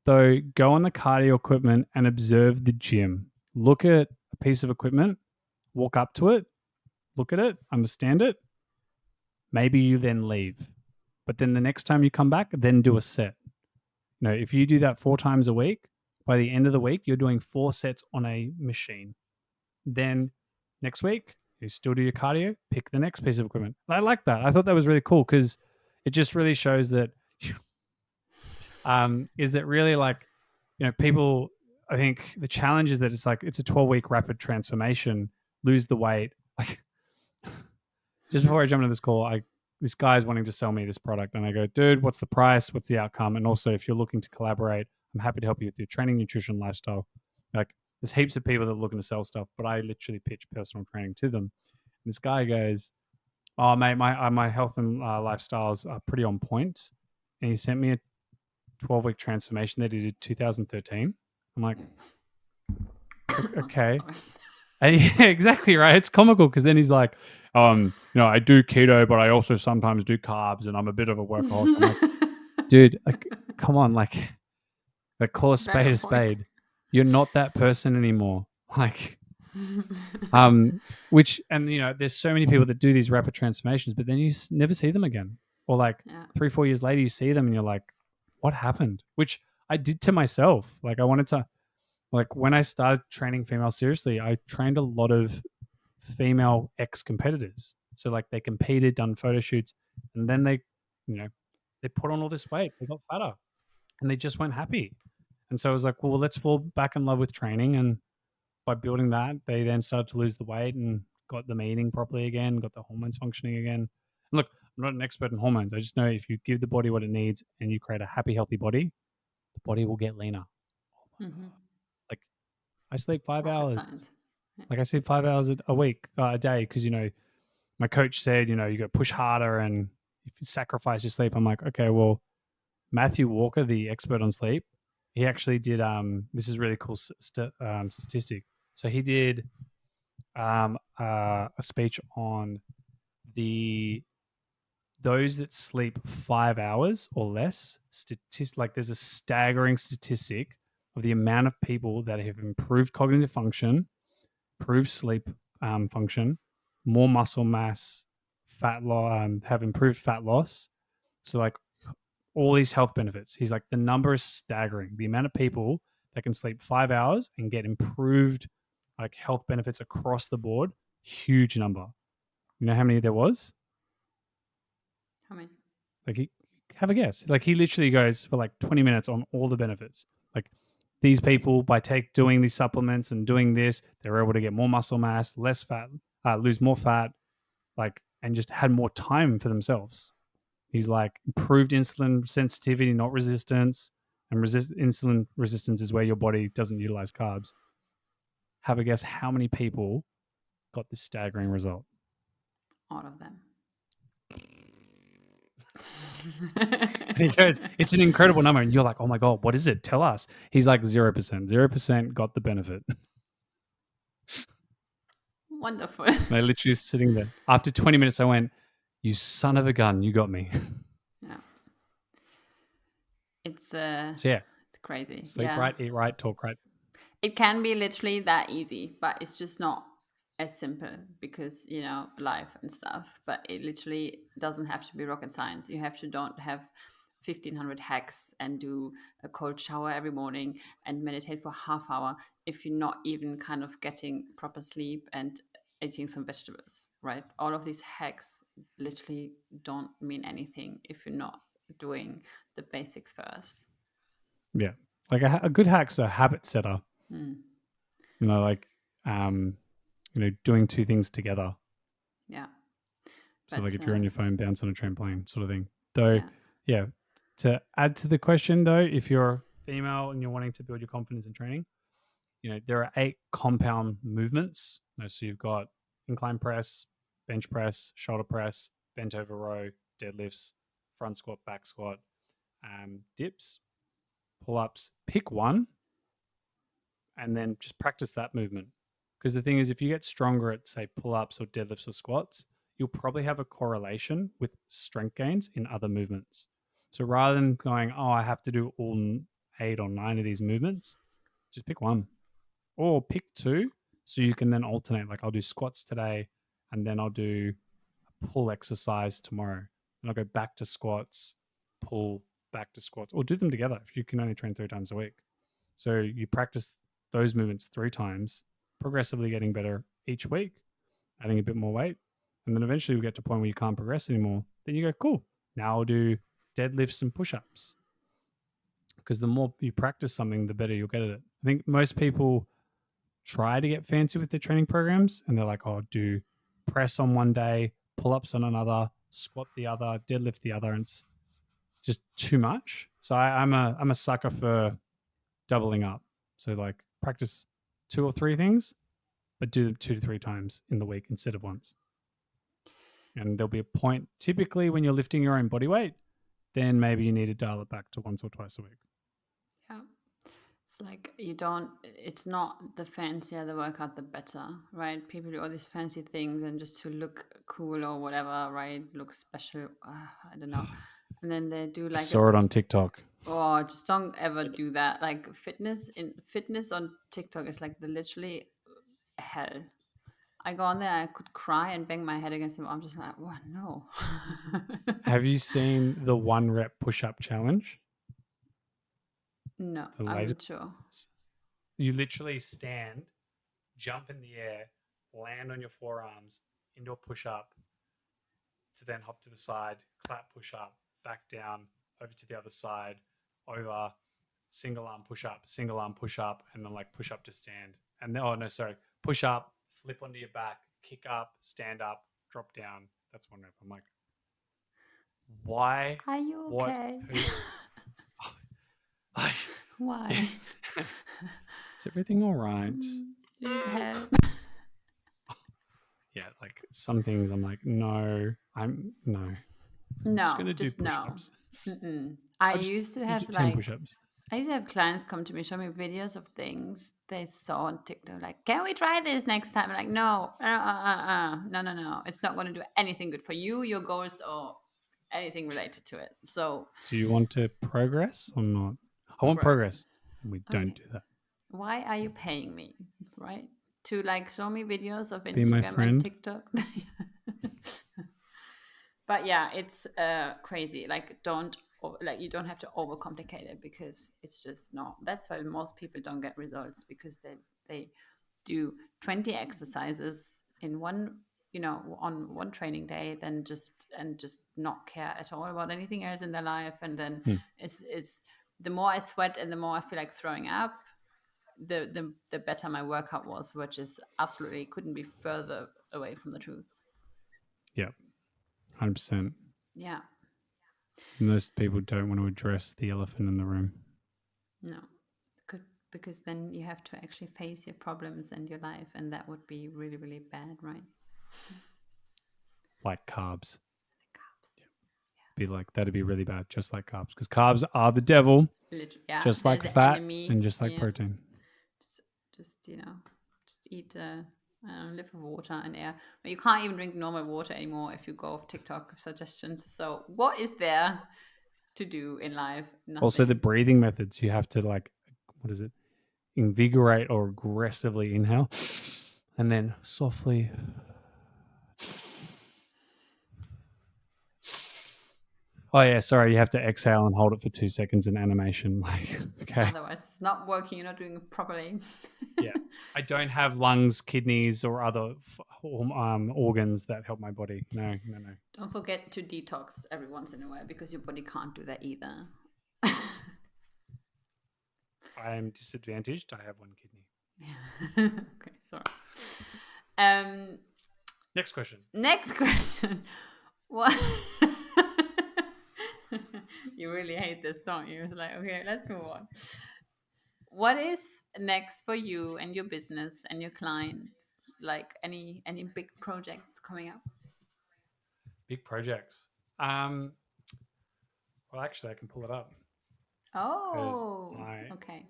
Though go on the cardio equipment and observe the gym. Look at a piece of equipment, walk up to it, look at it, understand it. Maybe you then leave. But then the next time you come back, then do a set. If you do that 4 times a week, by the end of the week, you're doing 4 sets on a machine. Then next week, you still do your cardio, pick the next piece of equipment. I like that. I thought that was really cool because it just really shows that is that really like, people, I think the challenge is that it's like, it's a 12-week rapid transformation, lose the weight. Like, just before I jump into this call, this guy's wanting to sell me this product. And I go, dude, what's the price? What's the outcome? And also, if you're looking to collaborate, I'm happy to help you with your training, nutrition, lifestyle. Like, there's heaps of people that are looking to sell stuff, but I literally pitch personal training to them. And this guy goes, oh, mate, my health and lifestyles are pretty on point. And he sent me a 12-week transformation that he did 2013. I'm like, okay. And yeah, exactly right. It's comical because then he's like, I do keto, but I also sometimes do carbs, and I'm a bit of a workaholic. I'm like, dude, come on, like call a spade a spade. You're not that person anymore. Like, which, and there's so many people that do these rapid transformations, but then you never see them again. Or like 3-4 years later, you see them and you're like, what happened? Which I did to myself. Like, I wanted to, like, when I started training females seriously, I trained a lot of female ex-competitors. So like they competed, done photo shoots, and then they put on all this weight. They got fatter and they just weren't happy. And so I was like, well, let's fall back in love with training. And by building that, they then started to lose the weight and got them eating properly again, got the hormones functioning again. And look, I'm not an expert in hormones. I just know if you give the body what it needs and you create a happy, healthy body, the body will get leaner. Mm-hmm. Like, I sleep 5 hours. Science. Like, I sleep 5 hours a week, a day, because my coach said, you got to push harder and if you sacrifice your sleep. I'm like, okay, well, Matthew Walker, the expert on sleep, he actually did, this is really cool statistic. So he did a speech on those that sleep 5 hours or less, like there's a staggering statistic of the amount of people that have improved cognitive function, improved sleep function, more muscle mass, fat loss, have improved fat loss. So like all these health benefits. He's like, the number is staggering. The amount of people that can sleep 5 hours and get improved like health benefits across the board, huge number. You know how many there was? How many? Like, have a guess. Like, he literally goes for like 20 minutes on all the benefits. Like, these people, by doing these supplements and doing this, they're able to get more muscle mass, less fat, lose more fat, like, and just had more time for themselves. He's like, improved insulin sensitivity, not resistance. And insulin resistance is where your body doesn't utilize carbs. Have a guess how many people got this staggering result? All of them. And he goes, it's an incredible number. And you're like, oh my God, what is it? Tell us. He's like 0%. 0% got the benefit. Wonderful. They're literally sitting there. After 20 minutes, I went, you son of a gun, you got me. Yeah. It's So yeah, it's crazy. sleep Yeah. right, eat right, talk right. It can be literally that easy, but it's just not as simple because, life and stuff. But it literally doesn't have to be rocket science. You don't have 1,500 hacks and do a cold shower every morning and meditate for half hour if you're not even kind of getting proper sleep and eating some vegetables, right? All of these hacks literally don't mean anything if you're not doing the basics first. Yeah. Like a good hack's a habit setter. Mm. Like, doing two things together. Yeah. So like if you're on your phone, bounce on a trampoline sort of thing. Though, yeah. to add to the question though, if you're female and you're wanting to build your confidence in training, there are 8 compound movements. So you've got incline press, bench press, shoulder press, bent over row, deadlifts, front squat, back squat, dips, pull-ups. Pick one and then just practice that movement. Because the thing is, if you get stronger at, say, pull-ups or deadlifts or squats, you'll probably have a correlation with strength gains in other movements. So rather than going, oh, I have to do all 8 or 9 of these movements, just pick one. Or pick 2 so you can then alternate. Like I'll do squats today and then I'll do a pull exercise tomorrow. And I'll go back to squats, pull, back to squats, or do them together if you can only train 3 times a week. So you practice those movements 3 times, progressively getting better each week, adding a bit more weight. And then eventually we get to a point where you can't progress anymore. Then you go, cool, now I'll do deadlifts and push-ups. Because the more you practice something, the better you'll get at it. I think most people try to get fancy with their training programs and they're like, oh, do press on one day, pull-ups on another, squat the other, deadlift the other. And it's just too much. So I'm a sucker for doubling up. So like practice 2 or 3 things, but do them 2 to 3 times in the week instead of once. And there'll be a point typically when you're lifting your own body weight, then maybe you need to dial it back to once or twice a week. Yeah. It's like it's not the fancier the workout, the better, right? People do all these fancy things and just to look cool or whatever, right? Look special. I don't know. And then they do like I saw it on TikTok. Oh, just don't ever do that. Like fitness on TikTok is like literally hell. I go on there, I could cry and bang my head against the wall. I'm just like, oh no. Have you seen the 1 rep push-up challenge? No, I'm not sure. You literally stand, jump in the air, land on your forearms into a push-up, to then hop to the side, clap push-up, back down, over to the other side, over, single arm push-up, and then like push-up to stand. And then, push up, flip onto your back, kick up, stand up, drop down. That's 1 rep. I'm like, why? Are you okay? Why? Is everything all right? You need help. Yeah, like some things I'm like, no. I'm just gonna do push-ups. No. I used to have 10 push-ups. I used to have clients come to me, show me videos of things they saw on TikTok, like, can we try this next time? I'm like, no, no. It's not going to do anything good for you, your goals, or anything related to it. So, do you want to progress or not? I want progress. We don't do that. Why are you paying me, right? To like show me videos of Be my Instagram and friend. TikTok. But yeah, it's crazy. Like you don't have to overcomplicate it, because it's just not. That's why most people don't get results, because they do 20 exercises in one, on one training day, then just not care at all about anything else in their life. And then it's the more I sweat and the more I feel like throwing up, the better my workout was, which is absolutely couldn't be further away from the truth. Yeah, 100%. Yeah. Most people don't want to address the elephant in the room. No. Could, because then you have to actually face your problems and your life, and that would be really, really bad, right? Like carbs. Carbs. Be like, that'd be really bad, just like carbs. Because carbs are the devil, Yeah, just they're like the fat enemy. and just like Yeah. protein. Just just eat live with water and air. But you can't even drink normal water anymore if you go off TikTok suggestions. So what is there to do in life? Nothing. Also, the breathing methods, you have to like, what is it? Invigorate or aggressively inhale, and then softly. Oh yeah, sorry. You have to exhale and hold it for 2 seconds in animation. Like, okay. Otherwise, it's not working. You're not doing it properly. Yeah, I don't have lungs, kidneys, or other organs that help my body. No. Don't forget to detox every once in a while, because your body can't do that either. I am disadvantaged. I have one kidney. Okay, sorry. Next question. What? You really hate this, don't you? It's like, okay, let's move on. What is next for you and your business and your clients? Like any big projects coming up? Big projects. Well, actually, I can pull it up. Oh, I okay.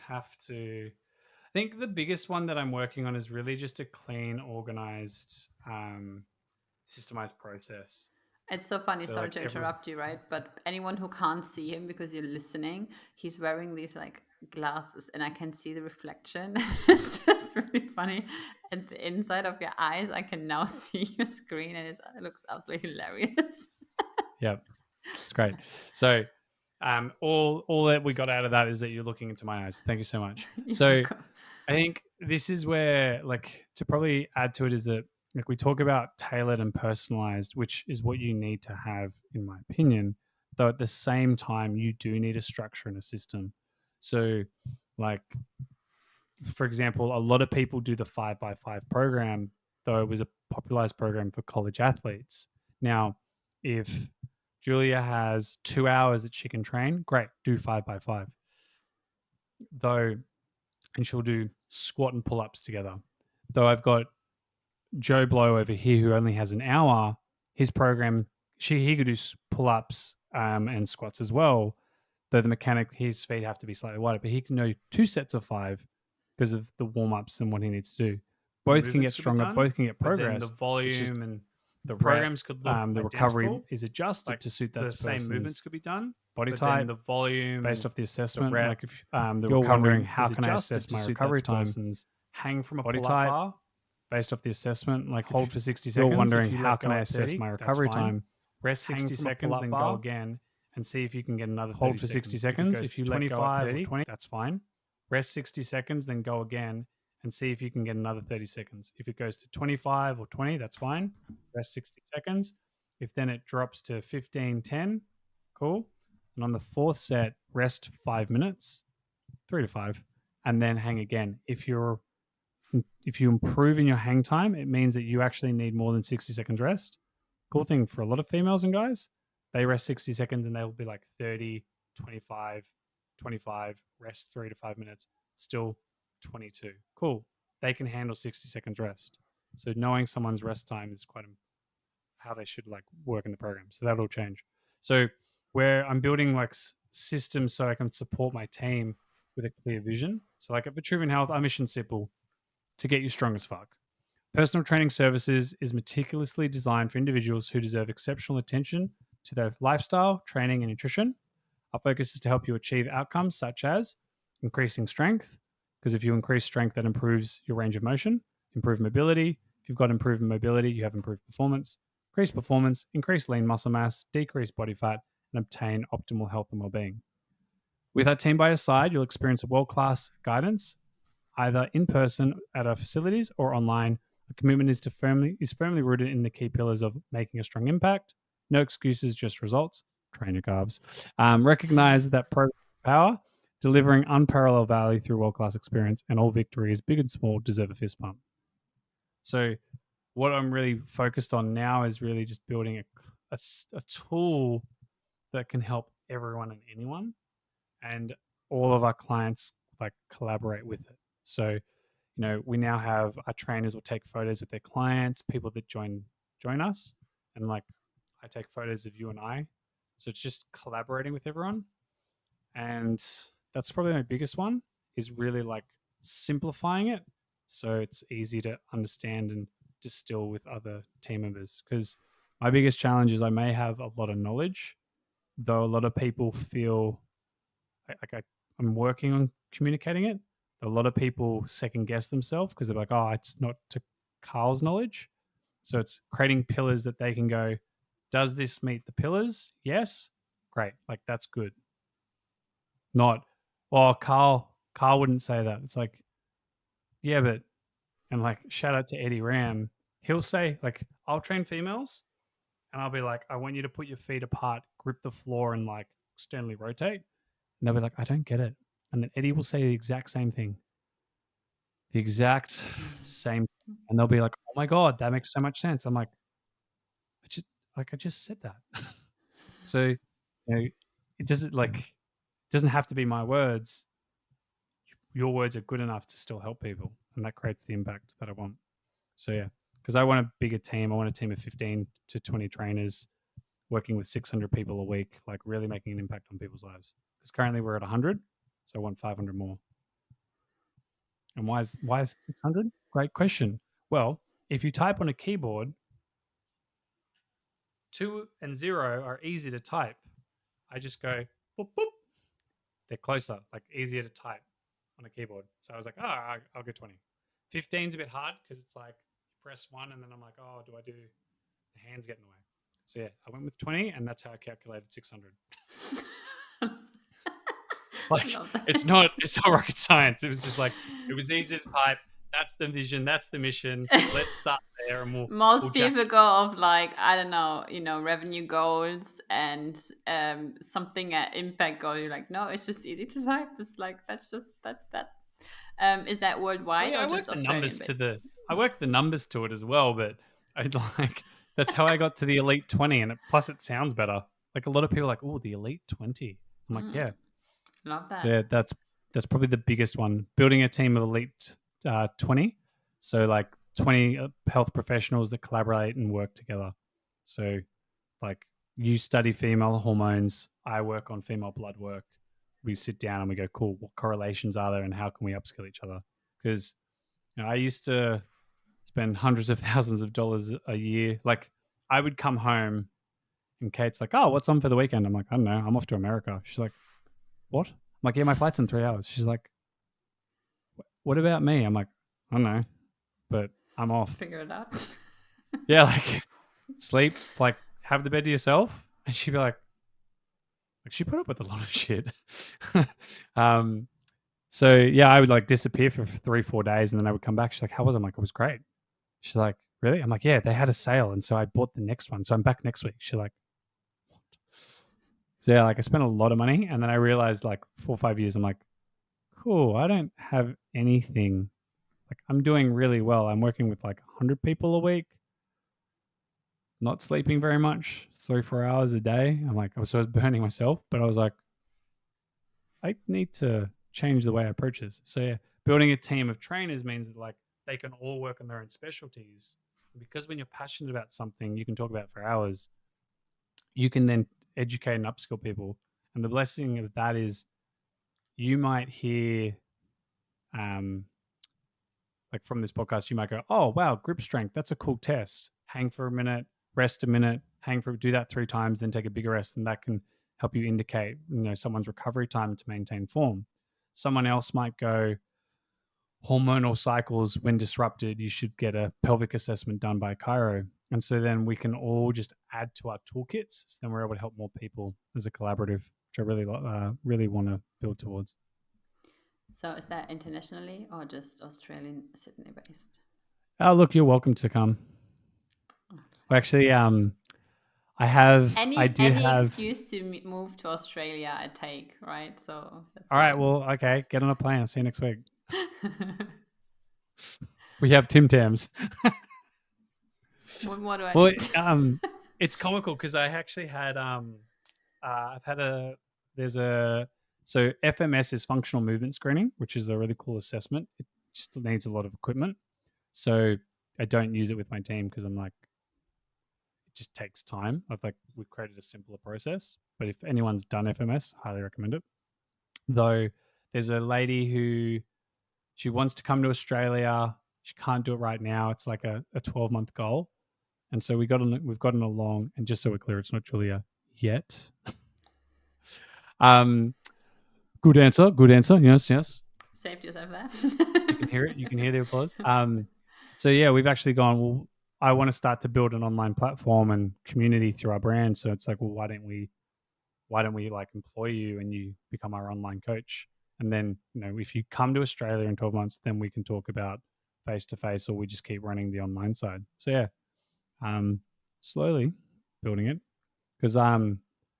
have to. I think the biggest one that I'm working on is really just a clean, organized, systemized process. It's so funny, So, sorry like, to interrupt you, right? But anyone who can't see him because you're listening, he's wearing these like glasses and I can see the reflection. It's just really funny. And the inside of your eyes, I can now see your screen, and it looks absolutely hilarious. Yep, it's great. So, all that we got out of that is that you're looking into my eyes. Thank you so much. You're So, welcome. I think this is where, like, to probably add to it is that, like, we talk about tailored and personalized, which is what you need to have, in my opinion. Though at the same time, you do need a structure and a system. So, like, for example, a lot of people do the 5x5 program, though it was a popularized program for college athletes. Now, if Julia has 2 hours that she can train, great, do 5x5. Though, and she'll do squat and pull ups together. Though I've got Joe Blow over here who only has an hour. His program, he could do pull ups and squats as well. Though the mechanic, his feet have to be slightly wider, but he can do 2 sets of 5 because of the warm ups and what he needs to do. Both can get stronger, both can get progress. The volume and the programs could look the recovery identical. is adjusted Like to suit that the same movements could be done, body but type, then the volume based off the assessment. rep, Like if the you're recovery, wondering how can I assess my recovery time? hang from a Body pull-up type, bar, based off the assessment. Like hold if for 60 you're seconds. wondering If you how let can go I at assess 30, my that's recovery fine. time? Rest Hang 60 from a seconds, pull-up then bar go again and see if you can get another 30 hold for seconds. 60 If seconds. If you If you let let go go at at 30, 30, 20, that's fine. Rest 60 seconds, then go again and see if you can get another 30 seconds. If it goes to 25 or 20, that's fine. Rest 60 seconds. If then it drops to 15, 10, cool. And on the fourth set, rest 5 minutes, 3 to 5, and then hang again. If you improve in your hang time, it means that you actually need more than 60 seconds rest. Cool thing for a lot of females and guys, they rest 60 seconds and they'll be like 30, 25, 25, rest 3 to 5 minutes, still 22. Cool. They can handle 60 seconds rest. So knowing someone's rest time is quite how they should like work in the program. So that'll change. So where I'm building like systems so I can support my team with a clear vision. So like at Vitruvian Health, our mission simple: to get you strong as fuck. Personal training services is meticulously designed for individuals who deserve exceptional attention to their lifestyle, training, and nutrition. Our focus is to help you achieve outcomes such as increasing strength, because if you increase strength, that improves your range of motion, improve mobility. If you've got improved mobility, you have improved performance. Increase lean muscle mass, decrease body fat, and obtain optimal health and well-being. With our team by your side, you'll experience world-class guidance, either in person at our facilities or online. A commitment is firmly rooted in the key pillars of making a strong impact. No excuses, just results. Train your carbs. Recognize that progress is power, delivering unparalleled value through world-class experience, and all victories, big and small, deserve a fist pump. So what I'm really focused on now is really just building a tool that can help everyone and anyone, and all of our clients like collaborate with it. So, we now have our trainers will take photos with their clients, people that join us, and like I take photos of you and I. So it's just collaborating with everyone. And that's probably my biggest one, is really like simplifying it so it's easy to understand and distill with other team members. Because my biggest challenge is I may have a lot of knowledge, though a lot of people feel like I'm working on communicating it. A lot of people second guess themselves because they're like, oh, it's not to Karl's knowledge. So it's creating pillars that they can go, does this meet the pillars? Yes. Great. Like, that's good. Not, oh, Karl wouldn't say that. It's like, yeah, but, and like, shout out to Eddie Ram. He'll say, like, I'll train females and I'll be like, I want you to put your feet apart, grip the floor, and like externally rotate. And they'll be like, I don't get it. And then Eddie will say the exact same thing. The exact same. And they'll be like, oh my God, that makes so much sense. I'm like, I just said that. So, it doesn't have to be my words. Your words are good enough to still help people. And that creates the impact that I want. So yeah, because I want a bigger team. I want a team of 15 to 20 trainers working with 600 people a week, like really making an impact on people's lives. Because currently we're at 100, so I want 500 more. And why is 600? Great question. Well, if you type on a keyboard, 2 and 0 are easy to type. I just go boop boop. They're closer, like easier to type on a keyboard. So I was like, oh, I'll go 20. 15 is a bit hard because it's like press 1 and then I'm like, oh, do I do the hands get in the way? So yeah, I went with 20 and that's how I calculated 600. Like, it's not rocket science. It was just like, it was easy to type. That's the vision. That's the mission. Let's start there, and most people go of like, I don't know, revenue goals and something at impact goal. You're like, no, it's just easy to type. It's like that's that. Is that worldwide or just Australian? I worked the numbers to it as well, but I'd like that's how I got to the elite 20, and plus it sounds better. Like a lot of people are like, oh, the elite 20. I'm like, yeah. Love that. So yeah, that's probably the biggest one. Building a team of elite 20. So like 20 health professionals that collaborate and work together. So like you study female hormones, I work on female blood work. We sit down and we go, cool, what correlations are there and how can we upskill each other? Because I used to spend hundreds of thousands of dollars a year. Like I would come home and Kate's like, oh, what's on for the weekend? I'm like, I don't know. I'm off to America. She's like, what? I'm like, yeah, my flight's in 3 hours. She's like, what about me? I'm like, I don't know, but I'm off. Figure it out. Yeah, like sleep, like have the bed to yourself. And she'd be like she put up with a lot of shit. So yeah, I would like disappear for 3-4 days and then I would come back. She's like, how was it? I'm like, it was great. She's like, really? I'm like, yeah, they had a sale. And so I bought the next one. So I'm back next week. She's like, what? So yeah, like I spent a lot of money and then I realized like 4 or 5 years, I'm like, cool, I don't have anything. Like I'm doing really well. I'm working with like 100 people a week, not sleeping very much, 3-4 hours a day. I'm like, I was burning myself, but I was like, I need to change the way I approach this. So yeah, building a team of trainers means that like they can all work on their own specialties. Because when you're passionate about something, you can talk about it for hours. You can then educate and upskill people. And the blessing of that is you might hear like from this podcast, you might go, oh, wow, grip strength. That's a cool test. Hang for a minute, rest a minute, do that 3 times, then take a bigger rest. And that can help you indicate, someone's recovery time to maintain form. someone else might go, hormonal cycles, when disrupted, you should get a pelvic assessment done by a chiro. And so then we can all just add to our toolkits. So then we're able to help more people as a collaborative, which I really want to build towards. So is that internationally or just Australian, Sydney based? Oh, look, you're welcome to come. Well, actually, Any excuse to move to Australia, I take, right? So that's all right. Well, okay, get on a plane. I'll see you next week. We have Tim Tams. What do I need? It's comical because I actually had so FMS is functional movement screening, which is a really cool assessment. It just needs a lot of equipment, so I don't use it with my team because I'm like, it just takes time. We've created a simpler process, but if anyone's done FMS, highly recommend it. Though there's a lady who she wants to come to Australia. She can't do it right now. It's like a 12-month goal. And so we've gotten along, and just so we're clear, it's not Julia yet. Good answer. Yes. Saved yourself there. You can hear it. You can hear the applause. So yeah, we've actually gone, well, I want to start to build an online platform and community through our brand. So it's like, well, why don't we like employ you and you become our online coach? And then, if you come to Australia in 12 months, then we can talk about face-to-face, or we just keep running the online side. So yeah, slowly building it, because I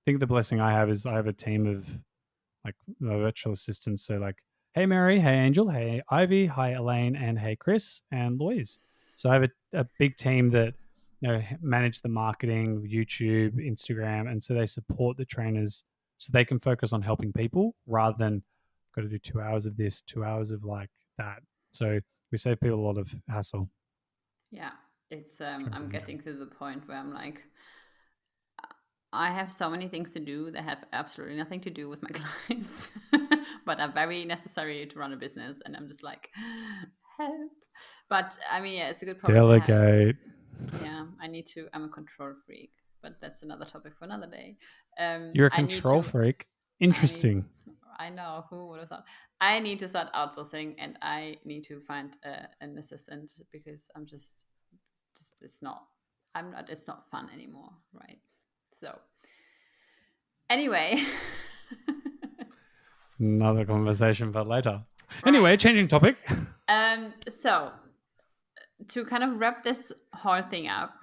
think the blessing I have is I have a team of like my virtual assistants. So like, hey Mary, hey Angel, hey Ivy, hi Elaine, and hey Chris and Louise. So I have a big team that manage the marketing, YouTube, Instagram, and so they support the trainers so they can focus on helping people rather than got to do 2 hours of this, 2 hours of like that. So we save people a lot of hassle. Yeah, it's I'm getting to the point where I'm like, I have so many things to do that have absolutely nothing to do with my clients, but are very necessary to run a business. And I'm just like, help. But I mean, yeah, it's a good problem. Delegate. Yeah, I'm a control freak, but that's another topic for another day. You're a control freak. Interesting. I know, who would have thought? I need to start outsourcing, and I need to find an assistant because I'm just it's not fun anymore, right? So anyway, another conversation for later. Right. Anyway, changing topic. So to kind of wrap this whole thing up,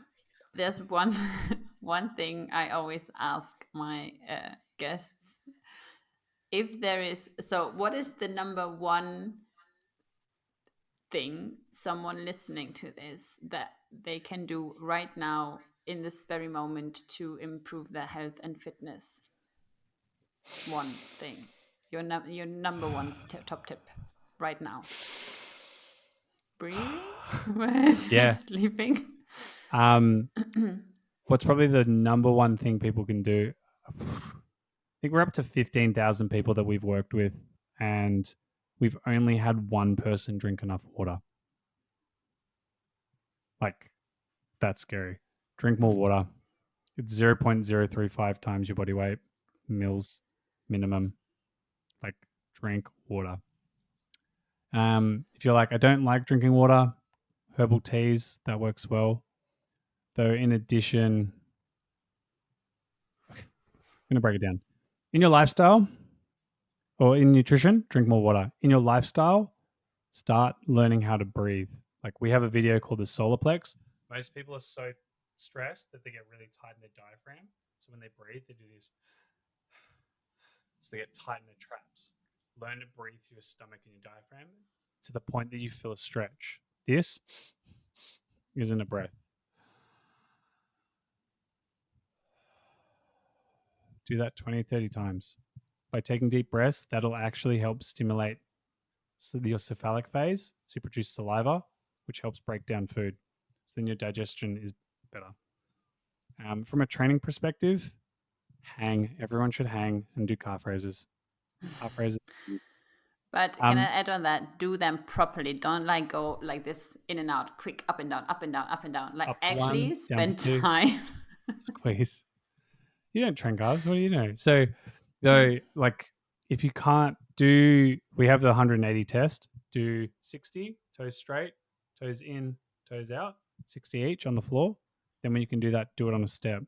there's one thing I always ask my guests. If there is, so what is the number one thing someone listening to this that they can do right now in this very moment to improve their health and fitness? One thing, your number one top tip right now. Breathing? Yeah. Sleeping? What's probably the number one thing people can do? I think we're up to 15,000 people that we've worked with, and we've only had one person drink enough water. Like, that's scary. Drink more water. It's 0.035 times your body weight, mils minimum. Like, drink water. If you're like, I don't like drinking water, herbal teas, that works well. Though, in addition, I'm going to break it down. In your lifestyle or in nutrition, drink more water. In your lifestyle, start learning how to breathe. Like, we have a video called the solar plex. Most people are so stressed that they get really tight in their diaphragm. So when they breathe, they do this. So they get tight in their traps. Learn to breathe through your stomach and your diaphragm to the point that you feel a stretch. This isn't a breath. Do that 20, 30 times. By taking deep breaths, that'll actually help stimulate your cephalic phase. So you produce saliva, which helps break down food. So then your digestion is better. From a training perspective, hang. Everyone should hang and do calf raises. Calf raises. But can I add on that? Do them properly. Don't like go like this in and out, quick up and down, up and down, up and down. Like, actually spend time. Squeeze. You don't train calves. What do you know? So, though, like, if you can't we have the 180 test. Do 60 toes straight, toes in, toes out, 60 each on the floor. Then when you can do that, do it on a step.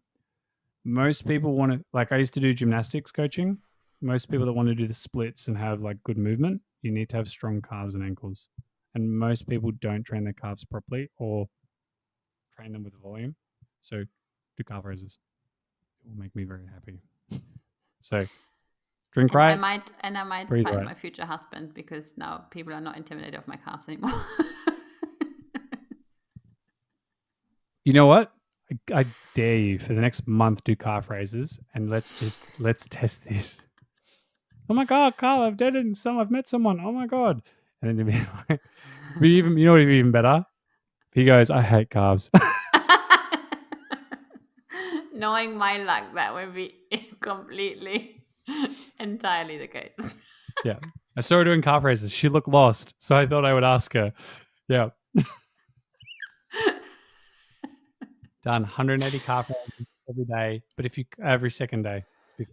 Most people want to, like I used to do gymnastics coaching. Most people that want to do the splits and have like good movement, you need to have strong calves and ankles. And most people don't train their calves properly or train them with volume. So do calf raises. It will make me very happy. So drink right. I might breathe find right. my future husband because now people are not intimidated of my calves anymore. You know what? I dare you for the next month do calf raises and let's test this. Oh my God, Karl, I've met someone. Oh my God. And then be even, you know what would be even better? He goes, I hate calves. Knowing my luck, that would be completely, entirely the case. Yeah. I saw her doing calf raises. She looked lost. So I thought I would ask her. Yeah. Done 180 calf raises every day. But if you, every second day,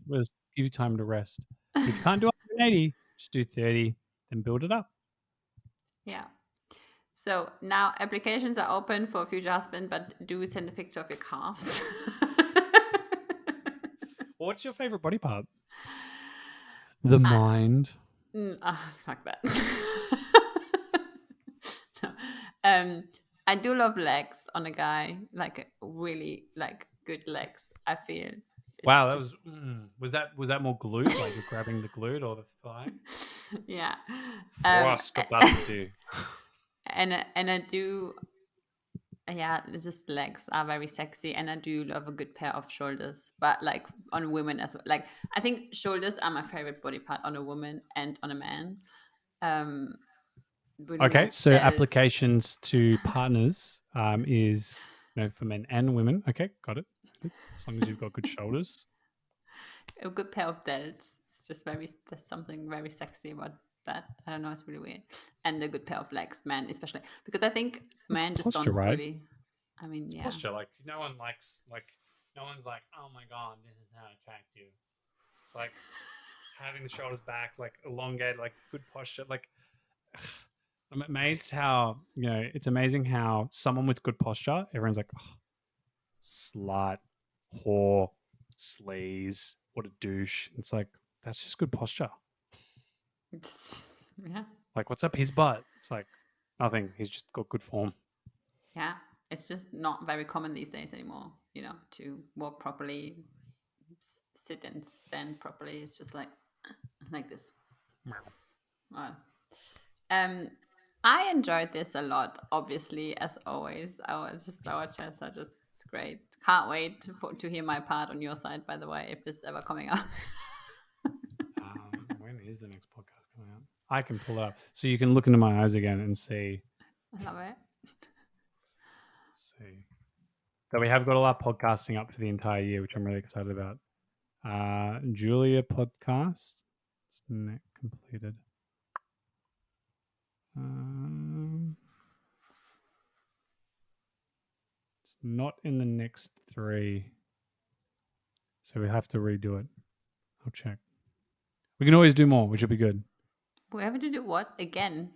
let's give you time to rest. If you can't do 180, just do 30, then build it up. Yeah. So now applications are open for future husband, but do send a picture of your calves. What's your favorite body part? The mind. Fuck that. So, I do love legs on a guy, like really like good legs. I feel. Wow, that was that more glute? Like you're grabbing the glute or the thigh? Yeah. Thrust capacity. And I do. Yeah, it's just legs are very sexy, and I do love a good pair of shoulders, but like on women as well. Like I think shoulders are my favorite body part on a woman and on a man. Really Okay, nice so delts. applications to partners is for men and women. Okay, got it. Good. As long as you've got good shoulders. A good pair of delts. It's just there's something very sexy about that. I don't know, it's really weird. And a good pair of legs, men especially, because I think men just posture, don't right? really. I mean, yeah. Posture, like no one's like, oh my God, this is how attractive. It's like having the shoulders back, like elongated, like good posture. Like I'm amazed how it's amazing how someone with good posture, everyone's like, oh, slut, whore, sleaze, what a douche. It's like that's just good posture. Yeah. Like, what's up his butt? It's like nothing. He's just got good form. Yeah. It's just not very common these days anymore, to walk properly, sit and stand properly. It's just like this. Wow. I enjoyed this a lot, obviously, as always. Our chats are just great. Can't wait to hear my part on your side, by the way, if it's ever coming up. When is the next podcast coming out? I can pull it up. So you can look into my eyes again and see. I love it. Let's see. So we have got all our podcasting up for the entire year, which I'm really excited about. Julia podcast. It's not completed. It's not in the next 3. So we have to redo it. I'll check. We can always do more, which will be good. We have to do what? Again?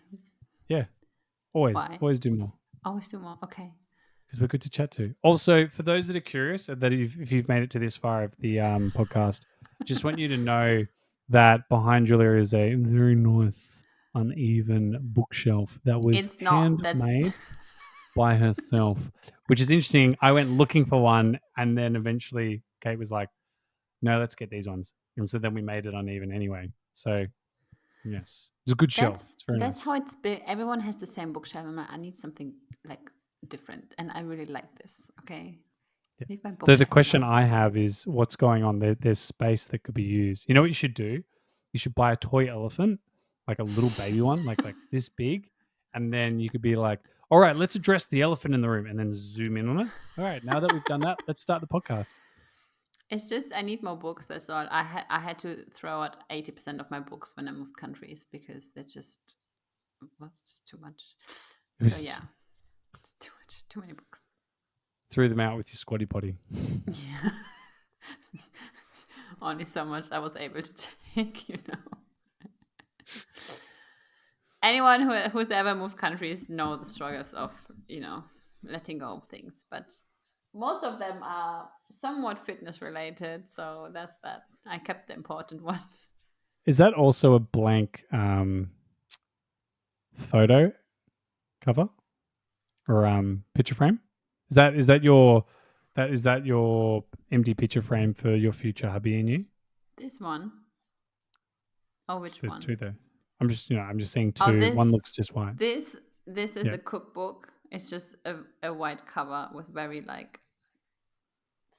Yeah. Always. Why? Always do more. Always do more. Okay. Because we're good to chat to. Also, for those that are curious, that if you've made it to this far of the podcast, just want you to know that behind Julia is a very nice, uneven bookshelf that was handmade by herself, which is interesting. I went looking for one, and then eventually Kate was like, no, let's get these ones. And so then we made it uneven anyway. So, yes. It's a good shelf. It's very That's nice. how it's been. Everyone has the same bookshelf. I'm like, I need something like different. And I really like this. Okay. Yeah. So the question I have is what's going on? There's space that could be used. You know what you should do? You should buy a toy elephant, like a little baby one, like this big. And then you could be like, all right, let's address the elephant in the room and then zoom in on it. All right, now that we've done that, let's start the podcast. It's just I need more books. That's all. I had to throw out 80% of my books when I moved countries because it's just too much. So yeah, it's too much. Too many books. Threw them out with your squatty potty. Yeah. Only so much I was able to take, anyone who's ever moved countries know the struggles of, letting go of things. But most of them are somewhat fitness related. So that's that. I kept the important ones. Is that also a blank photo cover or picture frame? Is that your empty picture frame for your future hubby and you? This one. Oh, which There's one? two there. I'm just seeing two. Oh, One looks just white. This is Yeah. a cookbook. It's just a white cover with very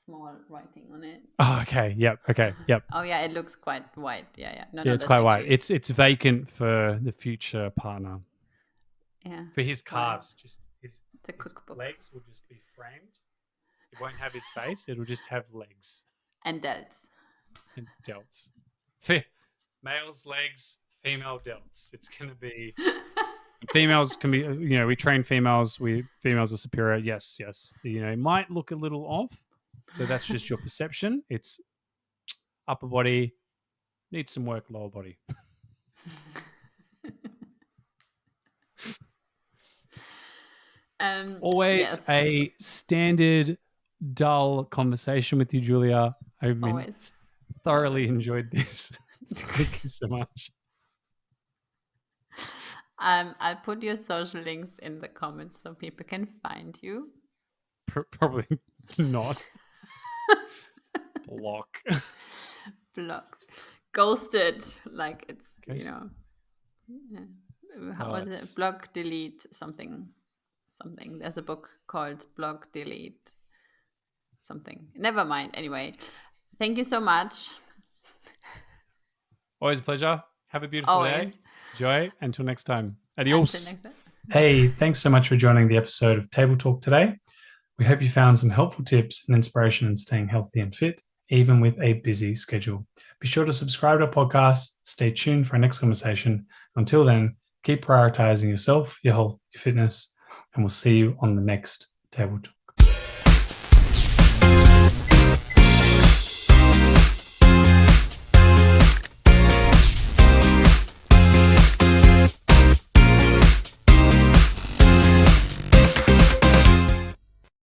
small writing on it. Oh, okay. Yep. Okay. Yep. Oh yeah, it looks quite white. Yeah. No, Yeah, it's that's quite white. actually- It's vacant for the future partner. yeah. For his Why? calves, just his cookbook. legs will just be framed. It won't have his face. It'll just have legs And delts. and delts. Male's legs, female delts. It's going to be... Females can be, we train females. Females are superior. Yes. It might look a little off, but that's just your perception. It's upper body needs some work, lower body. Always yes. a standard dull conversation with you, Julia. I've Always. thoroughly enjoyed this. Thank you so much. I'll put your social links in the comments so people can find you. Probably not. Block. Ghosted. Like it's, Ghosted. How was it? Block, delete, something. There's a book called Block, Delete, something. Never mind. Anyway, thank you so much. Always a pleasure. Have a beautiful day. Enjoy. Until next time. Adios. Until next time. Hey, thanks so much for joining the episode of Table Talk today. We hope you found some helpful tips and inspiration in staying healthy and fit, even with a busy schedule. Be sure to subscribe to our podcast. Stay tuned for our next conversation. Until then, keep prioritizing yourself, your health, your fitness, and we'll see you on the next Table Talk.